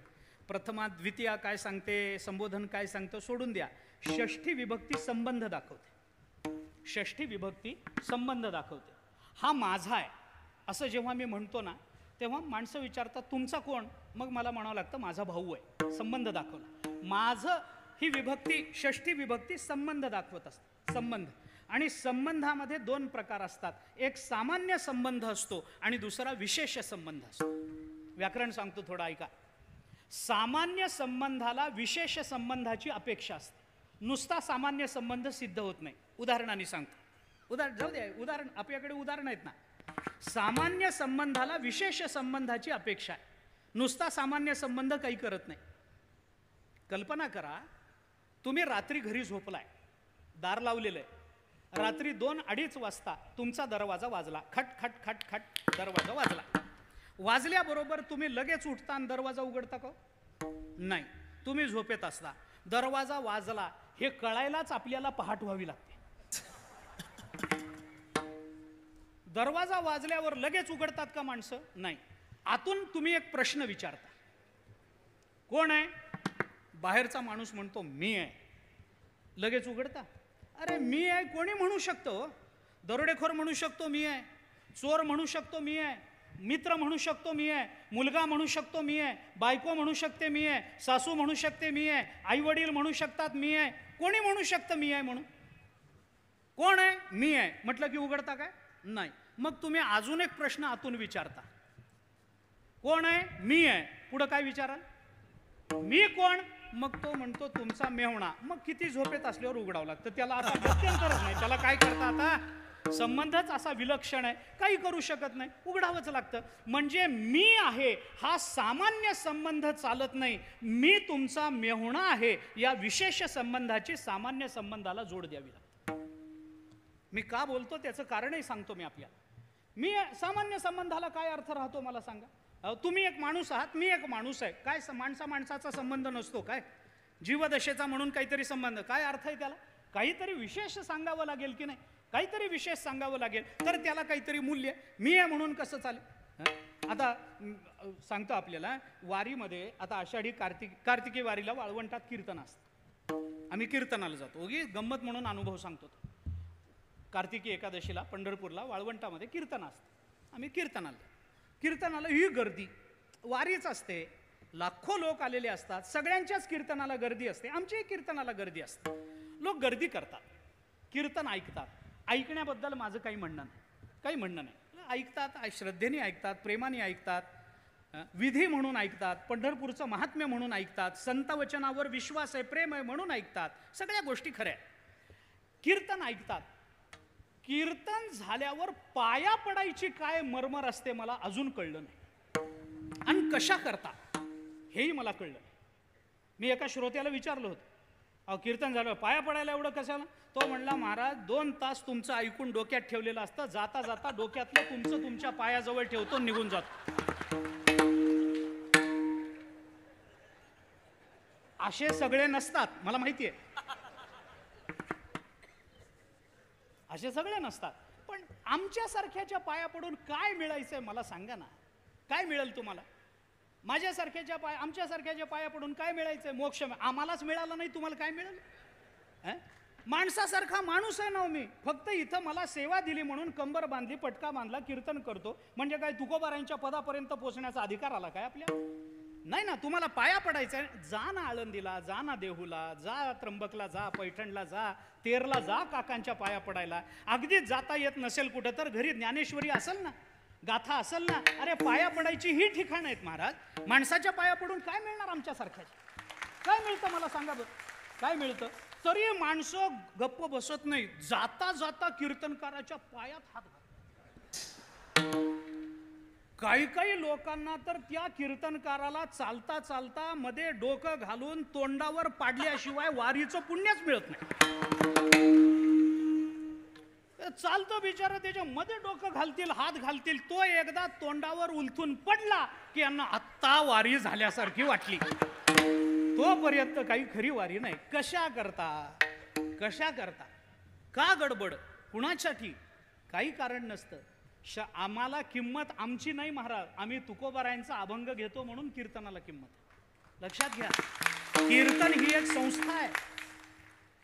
A: प्रथमा द्वितीया काय सांगते, संबोधन काय सांगतं सोडून द्या. षष्ठी विभक्ती संबंध दाखवते. षष्ठी विभक्ती संबंध दाखवते. हा माझा आहे असं जेव्हा मी म्हणतो ना, तेव्हा माणसं विचारतात तुमचा कोण, मग मला म्हणावं लागतं माझा भाऊ आहे. संबंध दाखवला. माझं ही विभक्ती षष्ठी विभक्ती संबंध दाखवत असते. संबंध. आणि संबंधामध्ये दोन प्रकार असतात. एक सामान्य संबंध असतो आणि दुसरा विशेष संबंध असतो. व्याकरण सांगतो थोडं ऐका. सामान्य संबंधाला विशेष संबंधाची अपेक्षा असते. नुसता सामान्य संबंध सिद्ध होत नाही. उदाहरणाने सांगतो. जाऊ दे, उदाहरण आपल्याकडे उदाहरण आहेत ना. सामान्य संबंधाला विशेष संबंधाची अपेक्षा आहे. नुसता सामान्य संबंध काही करत नाही. कल्पना करा, तुम्ही रात्री घरी झोपलाय, दार लावलेलं आहे. रात्री 2-2:30 वाजता तुमचा दरवाजा वाजला. खट खट खट खट दरवाजा वाजला. वाजल्याबरोबर तुम्ही लगेच उठता आणि दरवाजा उघडता का? नाही. तुम्ही झोपेत असता. दरवाजा वाजला हे कळायलाच आपल्याला पहाट व्हावी लागते. दरवाजा वाजल्यावर लगेच उघडतात का माणसं? नाही. आतून तुम्ही एक प्रश्न विचारता, कोण आहे? बाहेरचा माणूस म्हणतो मी आहे. लगेच उघडता? अरे मी आहे कोणी म्हणू शकतो. दरोडेखोर म्हणू शकतो मी आहे, चोर म्हणू शकतो मी आहे, मित्र म्हणू शकतो मी आहे, मुलगा म्हणू शकतो मी आहे, बायको म्हणू शकते मी आहे, सासू म्हणू शकते मी आहे, आई वडील म्हणू शकतात मी आहे. कोणी म्हणू शकतं मी आहे म्हणून? कोण आहे? मी आहे म्हटलं की उघडता काय? नाही. मग तुम्ही अजून एक प्रश्न आतून विचारता, कोण आहे? मी आहे. पुढं काय विचाराल? मी कोण? मग तो म्हणतो तुमचा मेहुणा. मग किती झोपेत असल्यावर उघडावं लागतं. त्याला आता गत्यंतरच नाही. त्याला काय करता आता? संबंधच असा विलक्षण आहे, काही करू शकत नाही, उघडावंच लागतं. म्हणजे मी आहे हा सामान्य संबंध चालत नाही. मी तुमचा मेहुणा आहे या विशेष संबंधाची सामान्य संबंधाला जोड द्यावी लागते. मी का बोलतो त्याचं कारणही सांगतो मी आपल्याला. मी सामान्य संबंधाला काय अर्थ राहतो मला सांगा. तुम्ही एक माणूस आहात, मी एक माणूस आहे. काय माणसाचा संबंध नसतो काय? जीवदशेचा म्हणून काहीतरी संबंध. काय अर्थ आहे त्याला? काहीतरी विशेष सांगावं लागेल की नाही? काहीतरी विशेष सांगावं लागेल तर त्याला काहीतरी मूल्य. मी आहे म्हणून कसं चालेल? आता सांगतो आपल्याला, वारीमध्ये आता आषाढी कार्तिकी वारीला वाळवंटात कीर्तन असतं. आम्ही कीर्तनाला जातो. उगी गंमत म्हणून अनुभव सांगतो. कार्तिकी एकादशीला पंढरपूरला वाळवंटामध्ये कीर्तन असतं. आम्ही कीर्तनाला ही गर्दी वारीच असते. लाखो लोक आलेले असतात. सगळ्यांच्याच कीर्तनाला गर्दी असते. आमच्याही कीर्तनाला गर्दी असते. लोक गर्दी करतात, कीर्तन ऐकतात. ऐकण्याबद्दल माझं काही म्हणणं नाही. ऐकतात, श्रद्धेने ऐकतात, प्रेमाने ऐकतात, विधी म्हणून ऐकतात, पंढरपूरचं महात्म्य म्हणून ऐकतात, संतवचनावर विश्वास आहे, प्रेम आहे म्हणून ऐकतात. सगळ्या गोष्टी खऱ्या. कीर्तन ऐकतात. कीर्तन झाल्यावर पाया पडायची काय मर्मर असते मला अजून कळलं नाही. आणि कशा करता हेही मला कळलं नाही. मी एका श्रोत्याला विचारलं होतं, अहो कीर्तन झालं पाया पडायला एवढं कशाला? तो म्हणला, महाराज 2 तास तुमचं ऐकून डोक्यात ठेवलेलं असतं, जाता जाता डोक्यातलं तुमचं तुमच्या पायाजवळ ठेवतो, निघून जातो. असे सगळे नसतात, मला माहिती आहे. असे सगळे नसतात. पण आमच्यासारख्याच्या पाया पडून काय मिळायचंय मला सांगा ना. काय मिळेल तुम्हाला? आमच्यासारख्याच्या पाया पडून काय मिळायचंय? मोक्ष. आम्हालाच मिळाला नाही, तुम्हाला काय मिळेल? माणसासारखा माणूस आहे ना मी. फक्त इथं मला सेवा दिली म्हणून कंबर बांधली, पटका बांधला, कीर्तन करतो. म्हणजे काय तुकोबारायांच्या पदापर्यंत पोहोचण्याचा अधिकार आला काय आपल्या? नाही ना. तुम्हाला पाया पडायचं आहे, जा ना आळंदीला, जा ना देहूला, जा त्र्यंबकला, जा पैठणला, जा तेरला, जा काकांच्या पाया पडायला. अगदीच जाता येत नसेल कुठं तर घरी ज्ञानेश्वरी असेल ना, गाथा असेल ना. अरे पाया पडायची ही ठिकाण आहेत महाराज. माणसाच्या पाया पडून काय मिळणार आमच्यासारख्याच्या? काय मिळतं मला सांगा बरं? काय मिळतं? तरी माणसं गप्प बसत नाही. जाता जाता कीर्तनकाराच्या पायात हात घालतात. काही लोकांना तर त्या कीर्तनकाराला चालता चालता मध्ये डोकं घालून तोंडावर पाडल्याशिवाय वारीचं पुण्यच मिळत नाही. चालतो बिचारा, त्याच्या मध्ये डोकं घालतील, हात घालतील, तो एकदा तोंडावर उलथून पडला की यांना आत्ता वारी झाल्यासारखी वाटली. तोपर्यंत काही खरी वारी नाही. कशा करता का गडबड, कुणासाठी, काही कारण नसतं. आम्हाला किंमत आमची नाही महाराज, आम्ही तुकोबारायांचा अभंग घेतो म्हणून कीर्तनाला किंमत. लक्षात घ्या, कीर्तन ही एक संस्था आहे,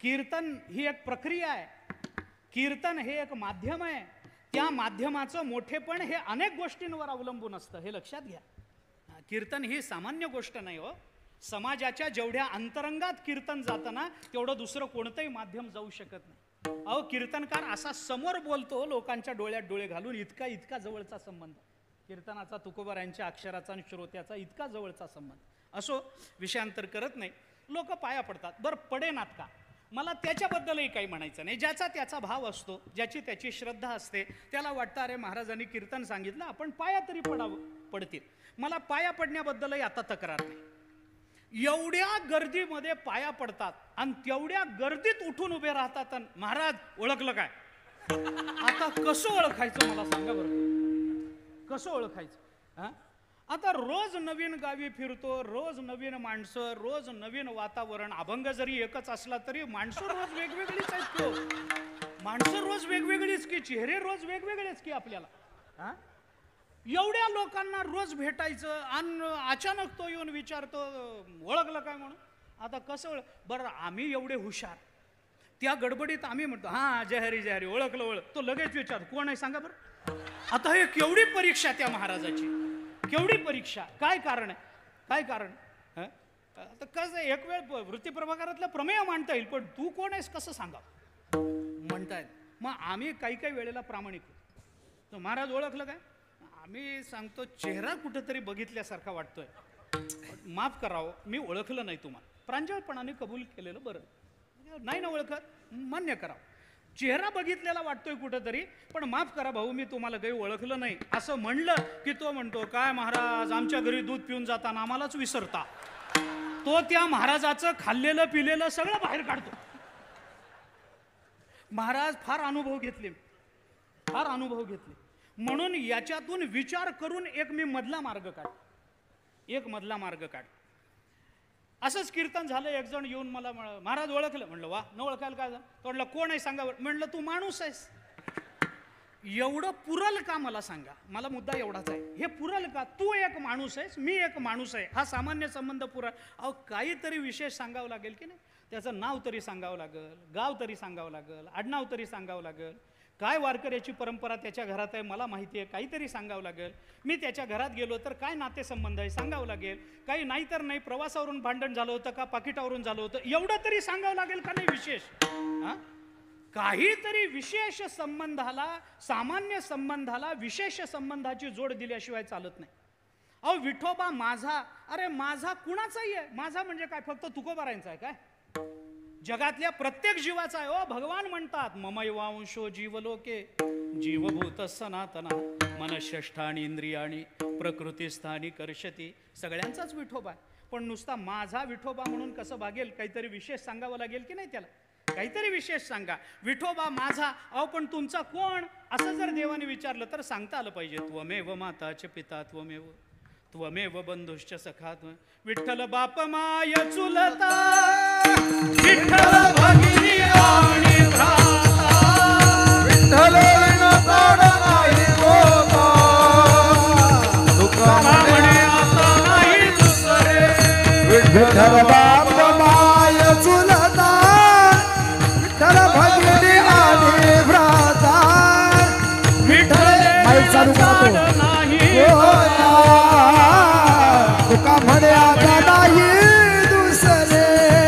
A: कीर्तन ही एक प्रक्रिया आहे, कीर्तन हे एक माध्यम आहे. त्या माध्यमाचं मोठेपण हे अनेक गोष्टींवर अवलंबून असतं, हे लक्षात घ्या. कीर्तन ही सामान्य गोष्ट नाही हो. समाजाच्या जेवढ्या अंतरंगात कीर्तन जातं ना, तेवढं दुसरं कोणतंही माध्यम जाऊ शकत नाही. अहो, कीर्तनकार असा समोर बोलतो लोकांच्या डोळ्यात डोळे घालून, इतका जवळचा संबंध कीर्तनाचा, तुकोबारायांच्या अक्षराचा आणि श्रोत्याचा इतका जवळचा संबंध. असो, विषयांतर करत नाही. लोक पाया पडतात, बरं पडेनात का, मला त्याच्याबद्दलही काही म्हणायचं नाही. ज्याचा त्याचा भाव असतो, ज्याची त्याची श्रद्धा असते, त्याला वाटतं अरे महाराजांनी कीर्तन सांगितलं, आपण पाया तरी पडतील. मला पाया पडण्याबद्दलही आता तक्रार नाही. एवढ्या गर्दीमध्ये पाया पडतात आणि तेवढ्या गर्दीत उठून उभे राहतात. महाराज ओळखलं काय, आता कसं ओळखायचं मला सांगा बरं, कसं ओळखायचं? आता रोज नवीन गावी फिरतो, रोज नवीन माणसं, रोज नवीन वातावरण. अभंग जरी एकच असला तरी माणसं रोज वेगवेगळीच आहेत की, माणसं रोज वेगवेगळीच की, चेहरे रोज वेगवेगळेच की आपल्याला. एवढ्या लोकांना रोज भेटायचं आणि अचानक तो येऊन विचारतो ओळखलं काय म्हणून. आता कसं बरं, आम्ही एवढे हुशार, त्या गडबडीत आम्ही म्हणतो हां जय हरी जय हरी, ओळखलं. तो लगेच विचारतो कोण आहे सांगा बरं. आता हे केवढी परीक्षा त्या महाराजाची, केवढी परीक्षा. काय कारण आहे, काय कारण? आता कसं एक वेळ वृत्तीप्रभाकरातलं प्रमेय मांडता येईल, पण तू कोण आहेस कसं सांगा म्हणतायत. मग आम्ही काही वेळेला प्रामाणिक होतो. महाराज ओळखलं काय, आम्ही सांगतो चेहरा कुठेतरी बघितल्यासारखा वाटतोय, माफ करावं मी ओळखलं नाही तुम्हाला. प्रांजळपणाने कबूल केलेलं बरं, नाही ना ओळखत मान्य करावं. चेहरा बघितलेला वाटतोय कुठेतरी, पण माफ करा भाऊ मी तुम्हाला काही ओळखलं नाही असं म्हणलं की तो म्हणतो काय महाराज आमच्या घरी दूध पिऊन जाताना आम्हालाच विसरता. तो त्या महाराजाचं खाल्लेलं पिलेलं सगळं बाहेर काढतो. महाराज फार अनुभव घेतले, फार अनुभव घेतले. म्हणून याच्यातून विचार करून एक मधला मार्ग काढ. असंच कीर्तन झालं, एक जण येऊन मला महाराज ओळखलं, म्हणलं वा, न ओळखायला काय झालं, तो म्हणलं कोण आहे सांगा. म्हणलं तू माणूस आहेस. एवढं पुरल का मला सांगा, मला मुद्दा एवढाच आहे, हे पुरल का, तू एक माणूस आहेस मी एक माणूस आहे, हा सामान्य संबंध पुरा. अहो काहीतरी विशेष सांगावं लागेल की नाही, त्याचं नाव तरी सांगावं लागेल, गाव तरी सांगावं लागेल, आडनाव तरी सांगावं लागेल, काय वारकऱ्याची परंपरा त्याच्या घरात आहे मला माहिती आहे, काहीतरी सांगावं लागेल. मी त्याच्या घरात गेलो तर काय नातेसंबंध आहे सांगावं लागेल. काही नाही तर नाही, प्रवासावरून भांडण झालं होतं का पाकिटावरून झालं होतं, एवढं तरी सांगावं लागेल का नाही विशेष. काहीतरी विशेष संबंधाला, सामान्य संबंधाला विशेष संबंधाची जोड दिल्याशिवाय चालत नाही. अहो विठोबा माझा, अरे माझा कुणाचाही आहे, माझा म्हणजे काय फक्त तुकोबारायांचा आहे काय, जगातल्या प्रत्येक जीवाचा आहे. ओ भगवान म्हणतात ममैवांशो जीवलोके जीवभूत सनातना मनःष्ठानी इंद्रियाणी प्रकृतीस्थानी कर्षती. सगळ्यांचाच विठोबा आहे, पण नुसता माझा विठोबा म्हणून कसं भागेल, काहीतरी विशेष सांगावं लागेल की नाही, त्याला काहीतरी विशेष सांगा. विठोबा माझा, अहो पण तुमचा कोण असं जर देवाने विचारलं तर सांगता आलं पाहिजे. त्वमेव माताच पिता त्वमेव बंधुश्च सखा. विठ्ठल बाप माय चुलता, विठ्ठल भगिनी आणि भ्राता,
B: विठ्ठल विना ताड नाही होता, तुका
A: म्हणे आता नाही दुसरे.
B: विठ्ठल बाप माय चुलता, विठ्ठल भगिनी आणि भ्राता,
A: विठ्ठल
B: चालू करतो
A: नाही
B: तुका म्हणे आता नाही दुसरे.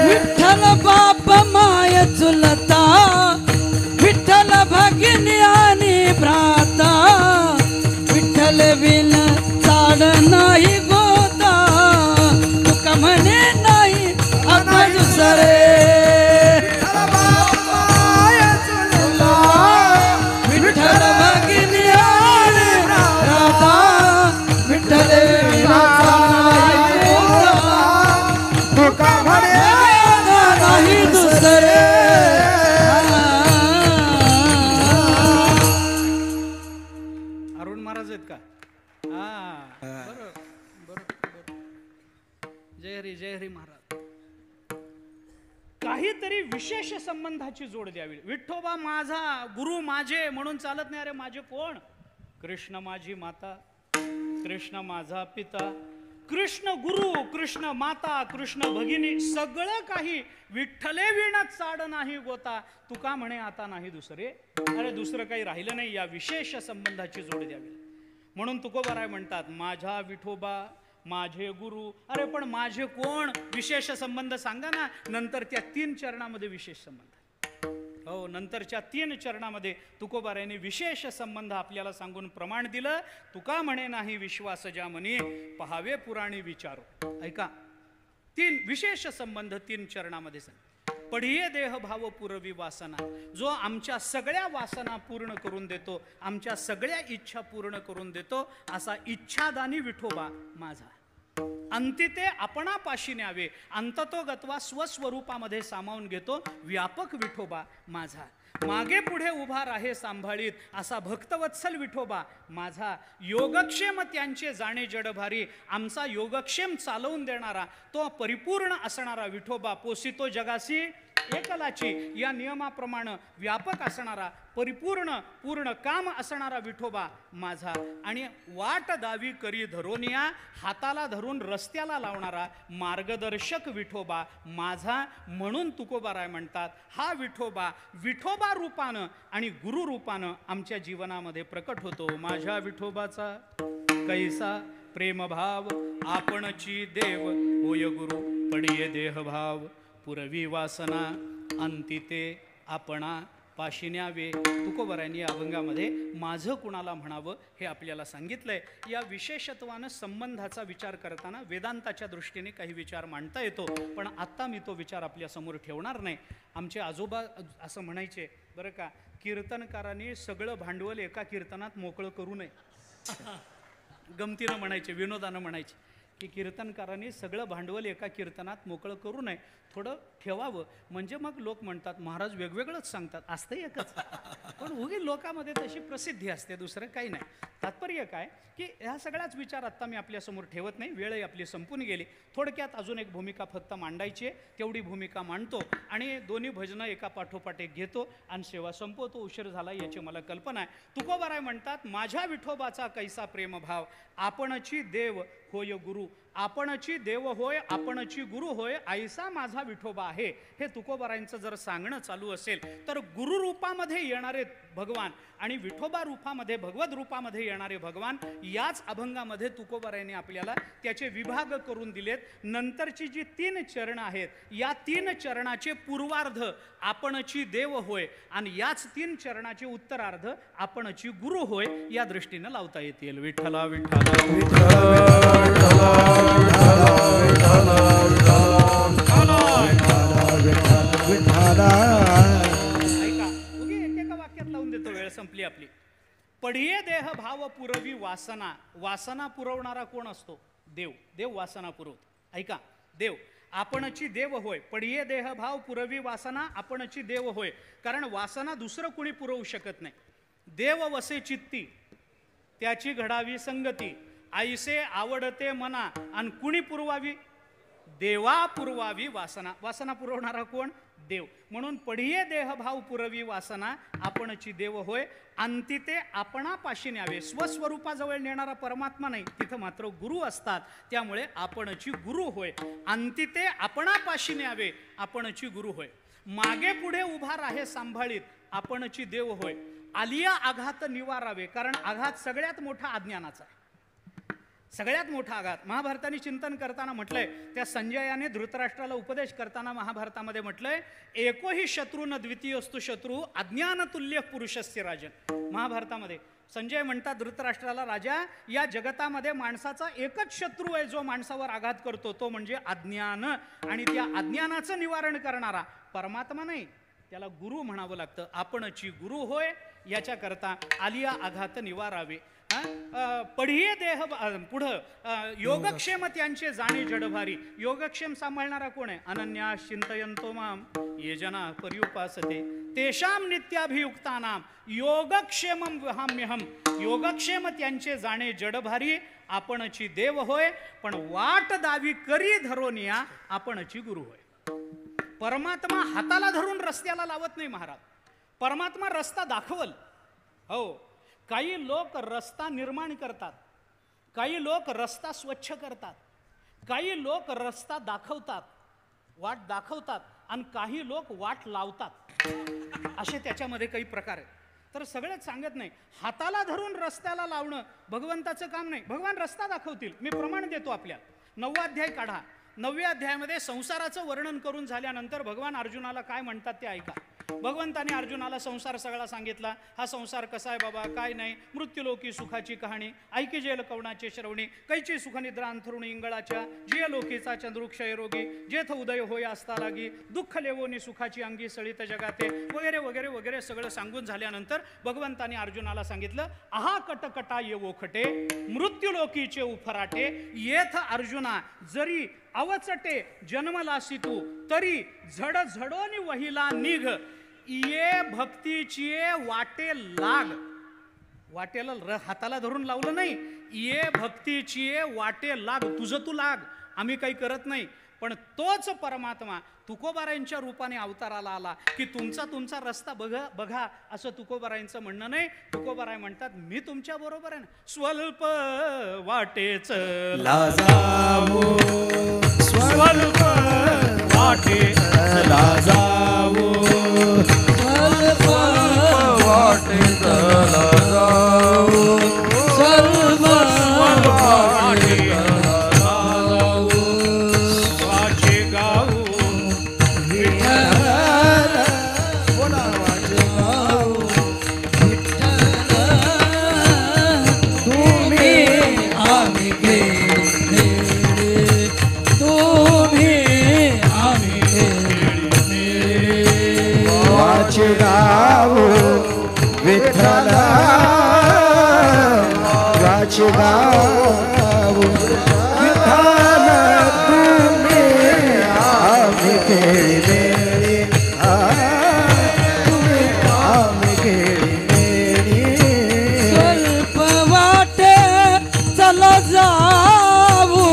C: विठ्ठल बाप माय चुलता, विठ्ठल भगिनी आणि भ्राता, विठ्ठल विन चाड नाही गोता, तुका म्हणे नाही आता दुसरे.
B: विठ्ठल बाप माय चुलता,
C: विठ्ठल भगिनी आणि भ्राता, विठ्ठल
A: अरुण महाराज आहेत का? हा बरोबर बरोबर. जय हरी महाराज. काहीतरी विशेष संबंधाची जोड द्यावी. विठ्ठोबा माझा, गुरु माझे म्हणून चालत नाही. अरे माझे कोण? कृष्ण माझी माता, कृष्ण माझा पिता, कृष्ण गुरु, कृष्ण माता, कृष्ण भगिनी, सगळं काही विठ्ठले विण चाड नाही गोता, तुका म्हणे आता नाही दुसरे. अरे दुसरं काही राहिलं नाही. या विशेष संबंधाची जोड द्यावी. म्हणून तुकोबाराय म्हणतात माझा विठोबा, माझे गुरु. अरे पण माझे कोण? विशेष संबंध सांगा ना. नंतर त्या 3 चरणामध्ये विशेष संबंध. हो, नंतरच्या 3 चरणामध्ये तुकोबारायांनी विशेष संबंध आपल्याला सांगून प्रमाण दिलं. तुका म्हणे नाही विश्वास ज्या म्हणे, पहावे पुराणी विचारो. ऐका, 3 विशेष संबंध 3 चरणामध्ये सांग. पढिये देह भाव पुरवी वासना, जो आमच्या सगळ्या वासना पूर्ण करून देतो, आमच्या सगळ्या इच्छा पूर्ण करून देतो, असा इच्छादानी विठोबा माझा. अंतिते आपणापाशी न्यावे, अंततोगत्वा स्वस्वरूपामध्ये सामावून घेतो व्यापक विठोबा माझा. मागे पुढे उभा राहे सांभाळीत, असा भक्तवत्सल विठोबा माझा. योगक्षेम त्यांचे जाणे जडभारी, आमचा योगक्षेम चालवून देणारा तो परिपूर्ण असणारा विठोबा. पोसितो जगासी एकलाची, या नियमाप्रमाणे व्यापक असणारा, परिपूर्ण पूर्ण काम असणारा विठोबा माझा. आणि वाट दावी करी धरोनिया, हाताला धरून रस्त्याला लावणारा मार्गदर्शक विठोबा माझा. म्हणून तुकोबाराय म्हणतात हा विठोबा विठोबा रूपानं आणि गुरु रूपानं आमच्या जीवनामध्ये प्रकट होतो. माझ्या विठोबाचा कैसा प्रेमभाव, आपणची देव होय गुरु, पडिये देहभाव पुरवी वासना, अंतिते आपणा पाशी न्यावे. तुकोबारायांनी या अभंगामध्ये माझं कुणाला म्हणावं हे आपल्याला सांगितलंय. या विशेषत्वानं संबंधाचा विचार करताना वेदांताच्या दृष्टीने काही विचार मांडता येतो, पण आत्ता मी तो विचार आपल्यासमोर ठेवणार नाही. आमचे आजोबा असं म्हणायचे बरं का, कीर्तनकारांनी सगळं भांडवल एका कीर्तनात मोकळं करू नये. गमतीनं म्हणायचे, विनोदानं म्हणायचे की कीर्तनकारांनी सगळं भांडवल एका कीर्तनात मोकळं करू नये, थोडं ठेवावं. म्हणजे मग लोक म्हणतात महाराज वेगवेगळंच सांगतात, असतं एकच. पण उगी लोकांमध्ये तशी प्रसिद्धी असते, दुसरं काही नाही. तात्पर्य काय की ह्या सगळ्याच विचार आत्ता मी आपल्यासमोर ठेवत नाही, वेळही आपली संपून गेली. थोडक्यात अजून एक भूमिका फक्त मांडायची आहे, तेवढी भूमिका मांडतो आणि दोन्ही भजनं एका पाठोपाठ एक घेतो आणि सेवा संपवतो. उशीर झाला याची मला कल्पना आहे. तुकोबाराय म्हणतात माझ्या विठोबाचा कैसा प्रेमभाव, आपणची देव होय गुरु, आपणची देव होय, आपणची गुरु होय, ऐसा माझा विठोबा आहे. हे तुकोबारायांचं जर सांगणं चालू असेल तर गुरु रूपामध्ये येणारे भगवान आणि विठोबा रूपामध्ये भगवत रूपामध्ये येणारे भगवान, याच अभंगामध्ये तुकोबारायांनी आपल्याला त्याचे विभाग करून दिलेत. नंतरची जी 3 चरण आहेत, या 3 चरणाचे पूर्वार्ध आपणची देव होय आणि याच 3 चरणाचे उत्तरार्ध आपणची गुरु होय, या दृष्टीने लावता येतील. विठ्ठला विठ्ठला ऐका, उगी एकेका वाक्यात लावून देतो, वेळ संपली आपली. पढिये देह भाव पुरवी वासना, वासना पुरवणारा कोण असतो? देव. देव वासना पुरवतो. ऐका, देव आपणची देव होय, पढिये देह भाव पुरवी वासना, आपणची देव होय. कारण वासना दुसरं कुणी पुरवू शकत नाही. देव वसे चित्ती, त्याची घडावी संगती, ऐसे आवडते मना, आणि कुणी पुरवावी? देवा पुरवावी वासना. वासना पुरवणारा कोण? देव. म्हणून पढिये देहभाव पुरवी वासना, आपणची देव होय, अंतिते आपणापाशी न्यावे. स्वस्वरूपाजवळ नेणारा परमात्मा नाही, तिथं मात्र गुरु असतात. त्यामुळे आपणची गुरु होय, अंतिते आपणापाशी न्यावे, आपणची गुरु होय. मागे पुढे उभा राहे सांभाळीत, आपणची देव होय. आलिया आघात निवारावे, कारण आघात सगळ्यात मोठा अज्ञानाचा आहे, सगळ्यात मोठा आघात. महाभारताने चिंतन करताना म्हटलंय, त्या संजयाने धृतराष्ट्राला उपदेश करताना महाभारतामध्ये म्हटलंय, एकोही शत्रू न द्वितीयस्तु शत्रू, अज्ञानतुल्य पुरुषस्य राजन. महाभारतामध्ये संजय म्हणतात धृतराष्ट्राला, राजा या जगतामध्ये माणसाचा एकच शत्रू आहे जो माणसावर आघात करतो, तो म्हणजे अज्ञान. आणि त्या अज्ञानाचं निवारण करणारा परमात्मा नाही, त्याला गुरु म्हणावं लागतं. आपणची गुरु होय, याच्याकरता आलिया आघात निवारावे. पढिये देह पुढं योगक्षेम त्यांचे जाणे जडभारी. योगक्षेम सांभाळणारा कोण आहे? अनन्या चिंतयन्तो माम ये जना पर्युपासते तेषाम नित्याभियुक्तानाम योगक्षेमं वहाम्यहम. योगक्षेम त्यांचे जाणे जडभारी, आपणची देव होय पण वाट दावी करी धरोनिया, आपणची गुरु होय. परमात्मा हाताला धरून रस्त्याला लावत नाही महाराज. परमात्मा रस्ता दाखवल. हो, काही लोक रस्ता निर्माण करतात, काही लोक रस्ता स्वच्छ करतात, काही लोक रस्ता दाखवतात, वाट दाखवतात, आणि काही लोक वाट लावतात. असे त्याच्यामध्ये काही प्रकार आहेत. तर सगळेच सांगत नाही. हाताला धरून रस्त्याला लावणं भगवंताचं काम नाही. भगवान रस्ता दाखवतील. मी प्रमाण देतो आपल्याला. 9वा अध्याय काढा. 9व्या अध्यायामध्ये संसाराचं वर्णन करून झाल्यानंतर भगवान अर्जुनाला काय म्हणतात ते ऐका. भगवंताने अर्जुनाला संसार सगळा सांगितला. हा संसार कसा आहे बाबा, काय नाही. मृत्यूलोकी सुखाची कहाणी ऐकी जेल कवणाचे श्रवणी, कैची सुखनिद्रा अंथरुणी इंगळाच्या, जिय लोकीचा चंद्रुक्षय रोगी, जेथ उदय होय असता लागी, दुःख लेवोनी सुखाची अंगी सळित जगाते, वगैरे वगैरे वगैरे सगळं सांगून झाल्यानंतर भगवंताने अर्जुनाला सांगितलं, आहा कटकटा ये ओखटे मृत्यूलोकीचे उफराटे, येथ अर्जुना जरी अवचटे जन्मलासी तू, तरी झड झडोनी वहिला निघ, ये भक्तीची वाटे लाग. वाटेला हाताला धरून लावलं नाही. ये भक्तीची वाटे लाग. तुझं तू लाग, आम्ही काही करत नाही. पण तोच परमात्मा तुकोबारायांच्या रूपाने अवताराला आला की तुमचा रस्ता बघा असं तुकोबारायांचं म्हणणं नाही. तुकोबाराय म्हणतात, मी तुमच्या बरोबर आहे ना. स्वल्प वाटेच
B: लाजावो,
A: स्वल्प वाटे
B: लाजावो,
C: स्वल्प
B: वाटेत लाजावो,
C: स्वल्प
A: वाटे वाचे गाऊ
B: गावो विठ्ठल, वाचे गावो विठ्ठल, तुम्ही आम्ही खेळी मेळी, तुम्ही आम्ही खेळी मेळी.
C: स्वल्प वाटे चल जाऊ,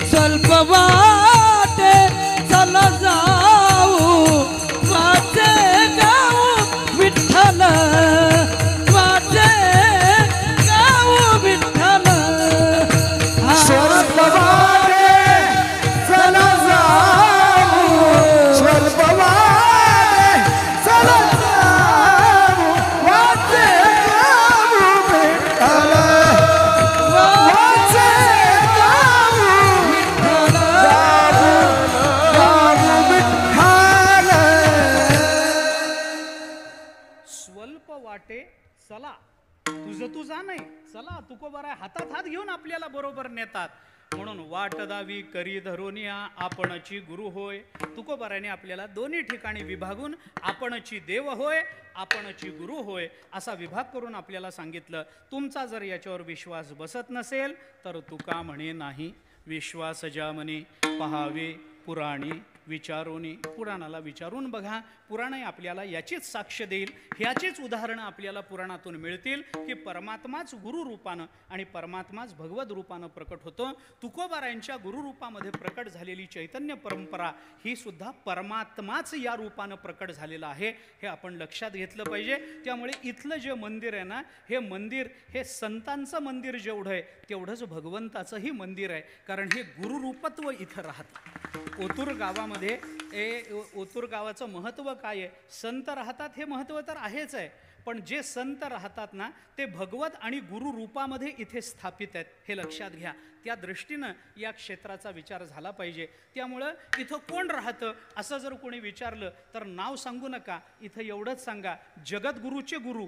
C: स्वल्प वाटे चल जाऊ, वाचे गाऊ विठ्ठल, वाचे गाऊ विठ्ठल.
B: स्वल्प वाटे चला जाऊ, स्वल्प वाटे चला जाऊ, वाचे गाऊ विठ्ठल, वाचे गाऊ विठ्ठल, गाऊ विठ्ठल.
A: स्वल्प वाटे चला, तुझं तू जा नाही. चला, तुकोबाराय हातात हात घेऊन आपल्याला बरोबर नेतात. म्हणून वाट दावी करी धरोनिया, आपणची गुरु होय. तुकोबारायने आपल्याला दोन्ही ठिकाणी विभागून आपणची देव होय, आपणची गुरु होय असा विभाग करून आपल्याला सांगितलं. तुमचा जर याच्यावर विश्वास बसत नसेल तर तुका म्हणे नाही, विश्वास ज्या म्हणे पहावे पुराणी विचारोनी. पुराणाला विचारून बघा. पुराणे आपल्याला याचीच साक्ष देईल. ह्याचीच उदाहरणं आपल्याला पुराणातून मिळतील की परमात्माच गुरु रूपानं आणि परमात्माच भगवत रूपानं प्रकट होतो. तुकोबारायांच्या गुरुरूपामध्ये प्रकट झालेली चैतन्य परंपरा ही सुद्धा परमात्माच या रूपानं प्रकट झालेलं आहे, हे आपण लक्षात घेतलं पाहिजे. त्यामुळे इथलं जे मंदिर आहे ना, हे मंदिर हे संतांचं मंदिर जेवढं आहे तेवढंच भगवंताचंही मंदिर आहे. कारण हे गुरुरूपत्व इथं राहतं. ओतूर गावामध्ये ओतूर गावाचं महत्त्व काय आहे? संत राहतात हे महत्त्व तर आहेच आहे, पण जे संत राहतात ना ते भगवत आणि गुरु रूपामध्ये इथे स्थापित आहेत, हे लक्षात घ्या. त्या दृष्टीनं या क्षेत्राचा विचार झाला पाहिजे. त्यामुळं इथं कोण राहतं असं जर कोणी विचारलं तर नाव सांगू नका. इथं एवढंच सांगा, जगद्गुरूचे गुरु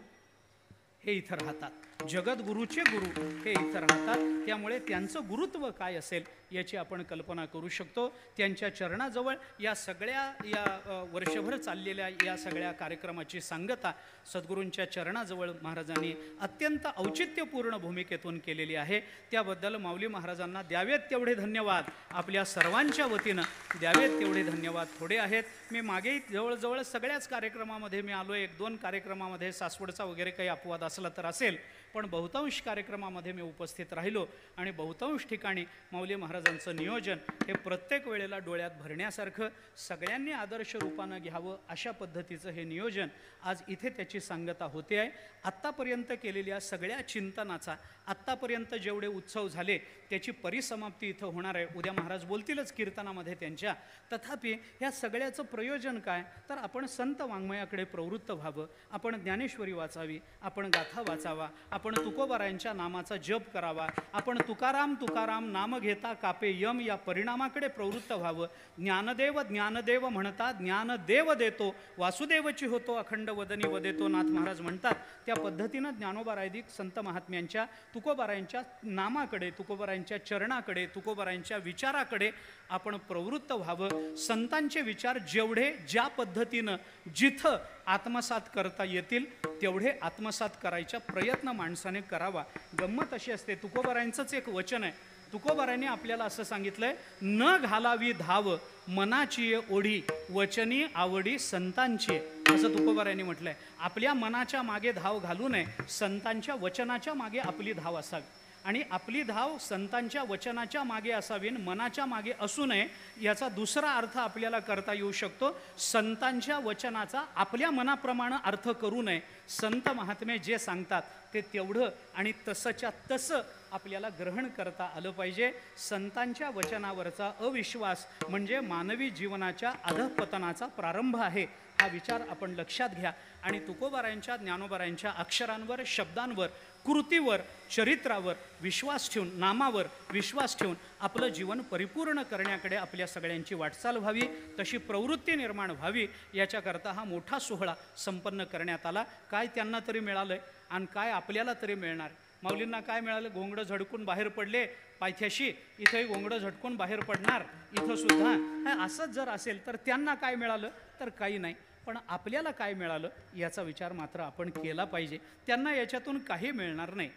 A: हे इथं राहतात. जगद्गुरूचे गुरु हे इथं राहतात, त्यामुळे त्यांचं गुरुत्व काय असेल याची आपण कल्पना करू शकतो. त्यांच्या चरणाजवळ या सगळ्या वर्षभर चाललेल्या या सगळ्या कार्यक्रमाची सांगता सद्गुरूंच्या चरणाजवळ महाराजांनी अत्यंत औचित्यपूर्ण भूमिकेतून केलेली आहे. त्याबद्दल माऊली महाराजांना द्यावेत तेवढे धन्यवाद, आपल्या सर्वांच्या वतीनं द्यावेत तेवढे धन्यवाद थोडे आहेत. मी मागे जवळजवळ सगळ्याच कार्यक्रमामध्ये मी आलो, 1-2 कार्यक्रमामध्ये सासवडचा वगैरे काही अपवाद असला तर असेल, पण बहुतांश कार्यक्रमामध्ये मी उपस्थित राहिलो आणि बहुतांश ठिकाणी माऊली महाराजांचं नियोजन हे प्रत्येक वेळेला डोळ्यात भरण्यासारखं, सगळ्यांनी आदर्श रूपानं घ्यावं अशा पद्धतीचं हे नियोजन आज इथे त्याची सांगता होते आहे. आत्तापर्यंत केलेल्या सगळ्या चिंतनाचा, आत्तापर्यंत जेवढे उत्सव झाले त्याची परिसमाप्ती इथं होणार आहे. उद्या महाराज बोलतीलच कीर्तनामध्ये त्यांच्या. तथापि ह्या सगळ्याचं प्रयोजन काय, तर आपण संत वाङ्मयाकडे प्रवृत्त व्हावं, आपण ज्ञानेश्वरी वाचावी, आपण गाथा वाचावा, आपण तुकोबारायांच्या नामाचा जप करावा, आपण तुकाराम तुकाराम नाम घेता कापे यम या परिणामाकडे प्रवृत्त व्हावं. ज्ञानदेव ज्ञानदेव म्हणता ज्ञानदेव देतो, वासुदेवची होतो अखंड वदनी वदेतो, नाथ महाराज म्हणतात. त्या पद्धतीनं ज्ञानोबारायदिक संत महात्म्यांच्या तुकोबारायांच्या नामाकडे, तुकोबारायांच्या चरणाकडे, तुकोबारायांच्या विचाराकडे आपण प्रवृत्त व्हावं. संतांचे विचार जेवढे ज्या पद्धतीनं जिथं आत्मसात करता येतील तेवढे आत्मसात करायचा प्रयत्न माणसाने करावा. गंमत अशी असते, तुकोबारायांचंच एक वचन आहे. तुकोबारायांनी आपल्याला असं सांगितलंय, न घालावी धाव मनाची ओढी, वचनी आवडी संतांची, असं तुकोबारायांनी म्हटलंय. आपल्या मनाच्या मागे धाव घालू नये, संतांच्या वचनाच्या मागे आपली धाव असावी. आणि आपली धाव संतांच्या वचनाच्या मागे असावी, मनाच्या मागे असू नये. याचा दुसरा अर्थ आपल्याला करता येऊ शकतो, संतांच्या वचनाचा आपल्या मनाप्रमाणे अर्थ करू नये. संत महात्मे जे सांगतात ते तेवढं आणि तसंच्या तसं आपल्याला ग्रहण करता आलं पाहिजे. संतांच्या वचनावरचा अविश्वास म्हणजे मानवी जीवनाच्या अधःपतनाचा प्रारंभ आहे, हा विचार आपण लक्षात घ्या. आणि तुकोबारायांच्या ज्ञानोबारायांच्या अक्षरांवर, शब्दांवर, कृतीवर, चरित्रावर विश्वास ठेवून, नामावर विश्वास ठेवून आपलं जीवन परिपूर्ण करण्याकडे आपल्या सगळ्यांची वाटचाल व्हावी, तशी प्रवृत्ती निर्माण व्हावी. याच्याकरता हा मोठा सोहळा संपन्न करण्यात आला. काय त्यांना तरी मिळालंय आणि काय आपल्याला तरी मिळणार. माऊलींना काय मिळालं, घोंगडं झडकून बाहेर पडले पायथ्याशी, इथंही घोंगडं झटकून बाहेर पडणार, इथं सुद्धा. असंच जर असेल तर त्यांना काय मिळालं, तर काही नाही. पण आपल्याला काय मिळालं याचा विचार मात्र आपण केला पाहिजे. त्यांना याच्यातून काही मिळणार नाही.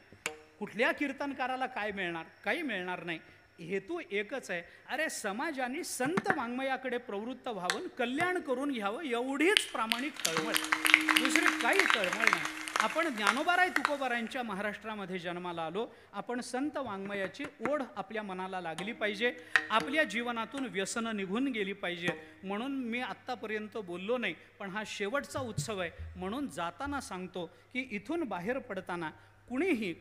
A: कुठल्या कीर्तनकाराला काय मिळणार, काही मिळणार नाही. हेतू एकच आहे, अरे समाजाने संत वाङ्मयाकडे प्रवृत्त व्हावं, कल्याण करून घ्यावं, एवढीच प्रामाणिक तळमळ, दुसरी काही तळमळ नाही. आपण ज्ञानोबाराय तुकोबारायांच्या महाराष्ट्रामध्ये जन्माला आलो. आपण संत वाङ्मयाची ओढ आपल्या मनाला लागली पाहिजे, आपल्या जीवनातून व्यसनं निघून गेली पाहिजे. म्हणून मी आत्तापर्यंत बोललो नाही, पण हा शेवटचा उत्सव आहे म्हणून जाताना सांगतो की इथून बाहेर पडताना कुणीही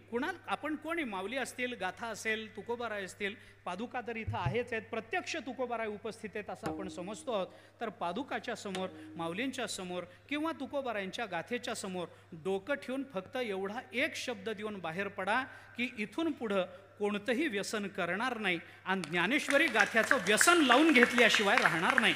A: आपण कोणी, माऊली असतील, गाथा असेल, तुकोबाराय असतील, पादुका तर इथं आहेच आहेत, प्रत्यक्ष तुकोबाराय उपस्थित आहेत असं आपण समजतो आहोत. तर पादुकाच्या समोर, माऊलींच्या समोर किंवा तुकोबारायांच्या गाथेच्या समोर डोकं ठेवून फक्त एवढा एक शब्द देऊन बाहेर पडा की इथून पुढं कोणतंही व्यसन करणार नाही आणि ज्ञानेश्वरी गाथ्याचं व्यसन लावून घेतल्याशिवाय राहणार नाही.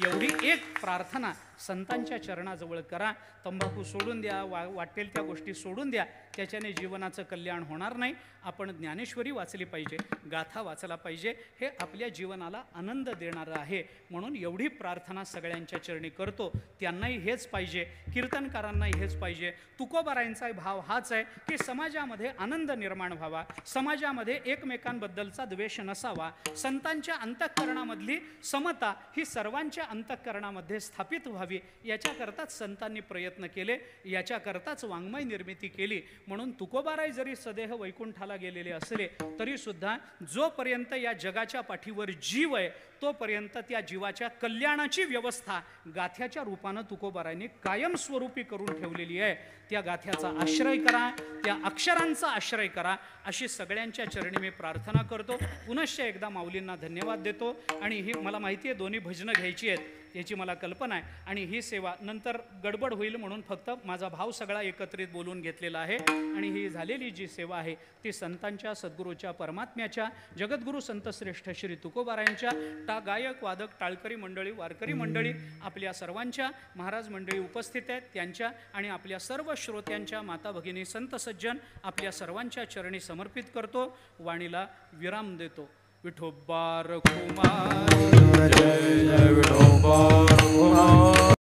A: एवढी एक प्रार्थना संतांच्या चरणाजवळ करा. तंबाखू सोडून द्या, वाटेल त्या गोष्टी सोडून द्या, त्याच्याने जीवनाचं कल्याण होणार नाही. आपण ज्ञानेश्वरी वाचली पाहिजे, गाथा वाचला पाहिजे, हे आपल्या जीवनाला आनंद देणारं आहे. म्हणून एवढी प्रार्थना सगळ्यांच्या चरणी करतो. त्यांनाही हेच पाहिजे, कीर्तनकारांनाही हेच पाहिजे. तुकोबारायांचा भाव हाच आहे की समाजामध्ये आनंद निर्माण व्हावा, समाजामध्ये एकमेकांबद्दलचा द्वेष नसावा, संतांच्या अंतःकरणामधली समता ही सर्वांच्या अंतःकरणामध्ये स्थापित व्हावी, याच्याकरताच संतांनी प्रयत्न केले, याच्याकरताच वाङ्मय निर्मिती केली. म्हणून तुकोबाराय जरी सदेह वैकुंठाला गेलेले असले तरी सुद्धा जोपर्यंत या जगाच्या पाठीवर जीव आहे तोपर्यंत त्या जीवाच्या कल्याणाची व्यवस्था गाथ्याच्या रूपानं तुकोबारायांनी कायमस्वरूपी करून ठेवलेली आहे. त्या गाथ्याचा आश्रय करा, त्या अक्षरांचा आश्रय करा, अशी सगळ्यांच्या चरणी मी प्रार्थना करतो. पुनश्च एकदा माऊलींना धन्यवाद देतो. आणि ही मला माहिती आहे दोन्ही भजनं घ्यायची आहेत, याची मला कल्पना आहे आणि ही सेवा नंतर गडबड होईल म्हणून फक्त माझा भाव सगळा एकत्रित बोलून घेतलेला आहे आणि ही झालेली जी सेवा आहे ती संतांच्या सद्गुरूच्या परमात्म्याच्या जगद्गुरू संतश्रेष्ठ श्री तुकोबारायांच्या गायक वादक टाळकरी मंडळी वारकरी मंडळी आपल्या सर्वांच्या महाराज मंडळी उपस्थित आहेत त्यांच्या आणि आपल्या सर्व श्रोत्यांच्या माता भगिनी संत सज्जन आपल्या सर्वांच्या चरणी समर्पित करतो वाणीला विराम देतो विठोबा रखुमाई
B: जय जय विठोबा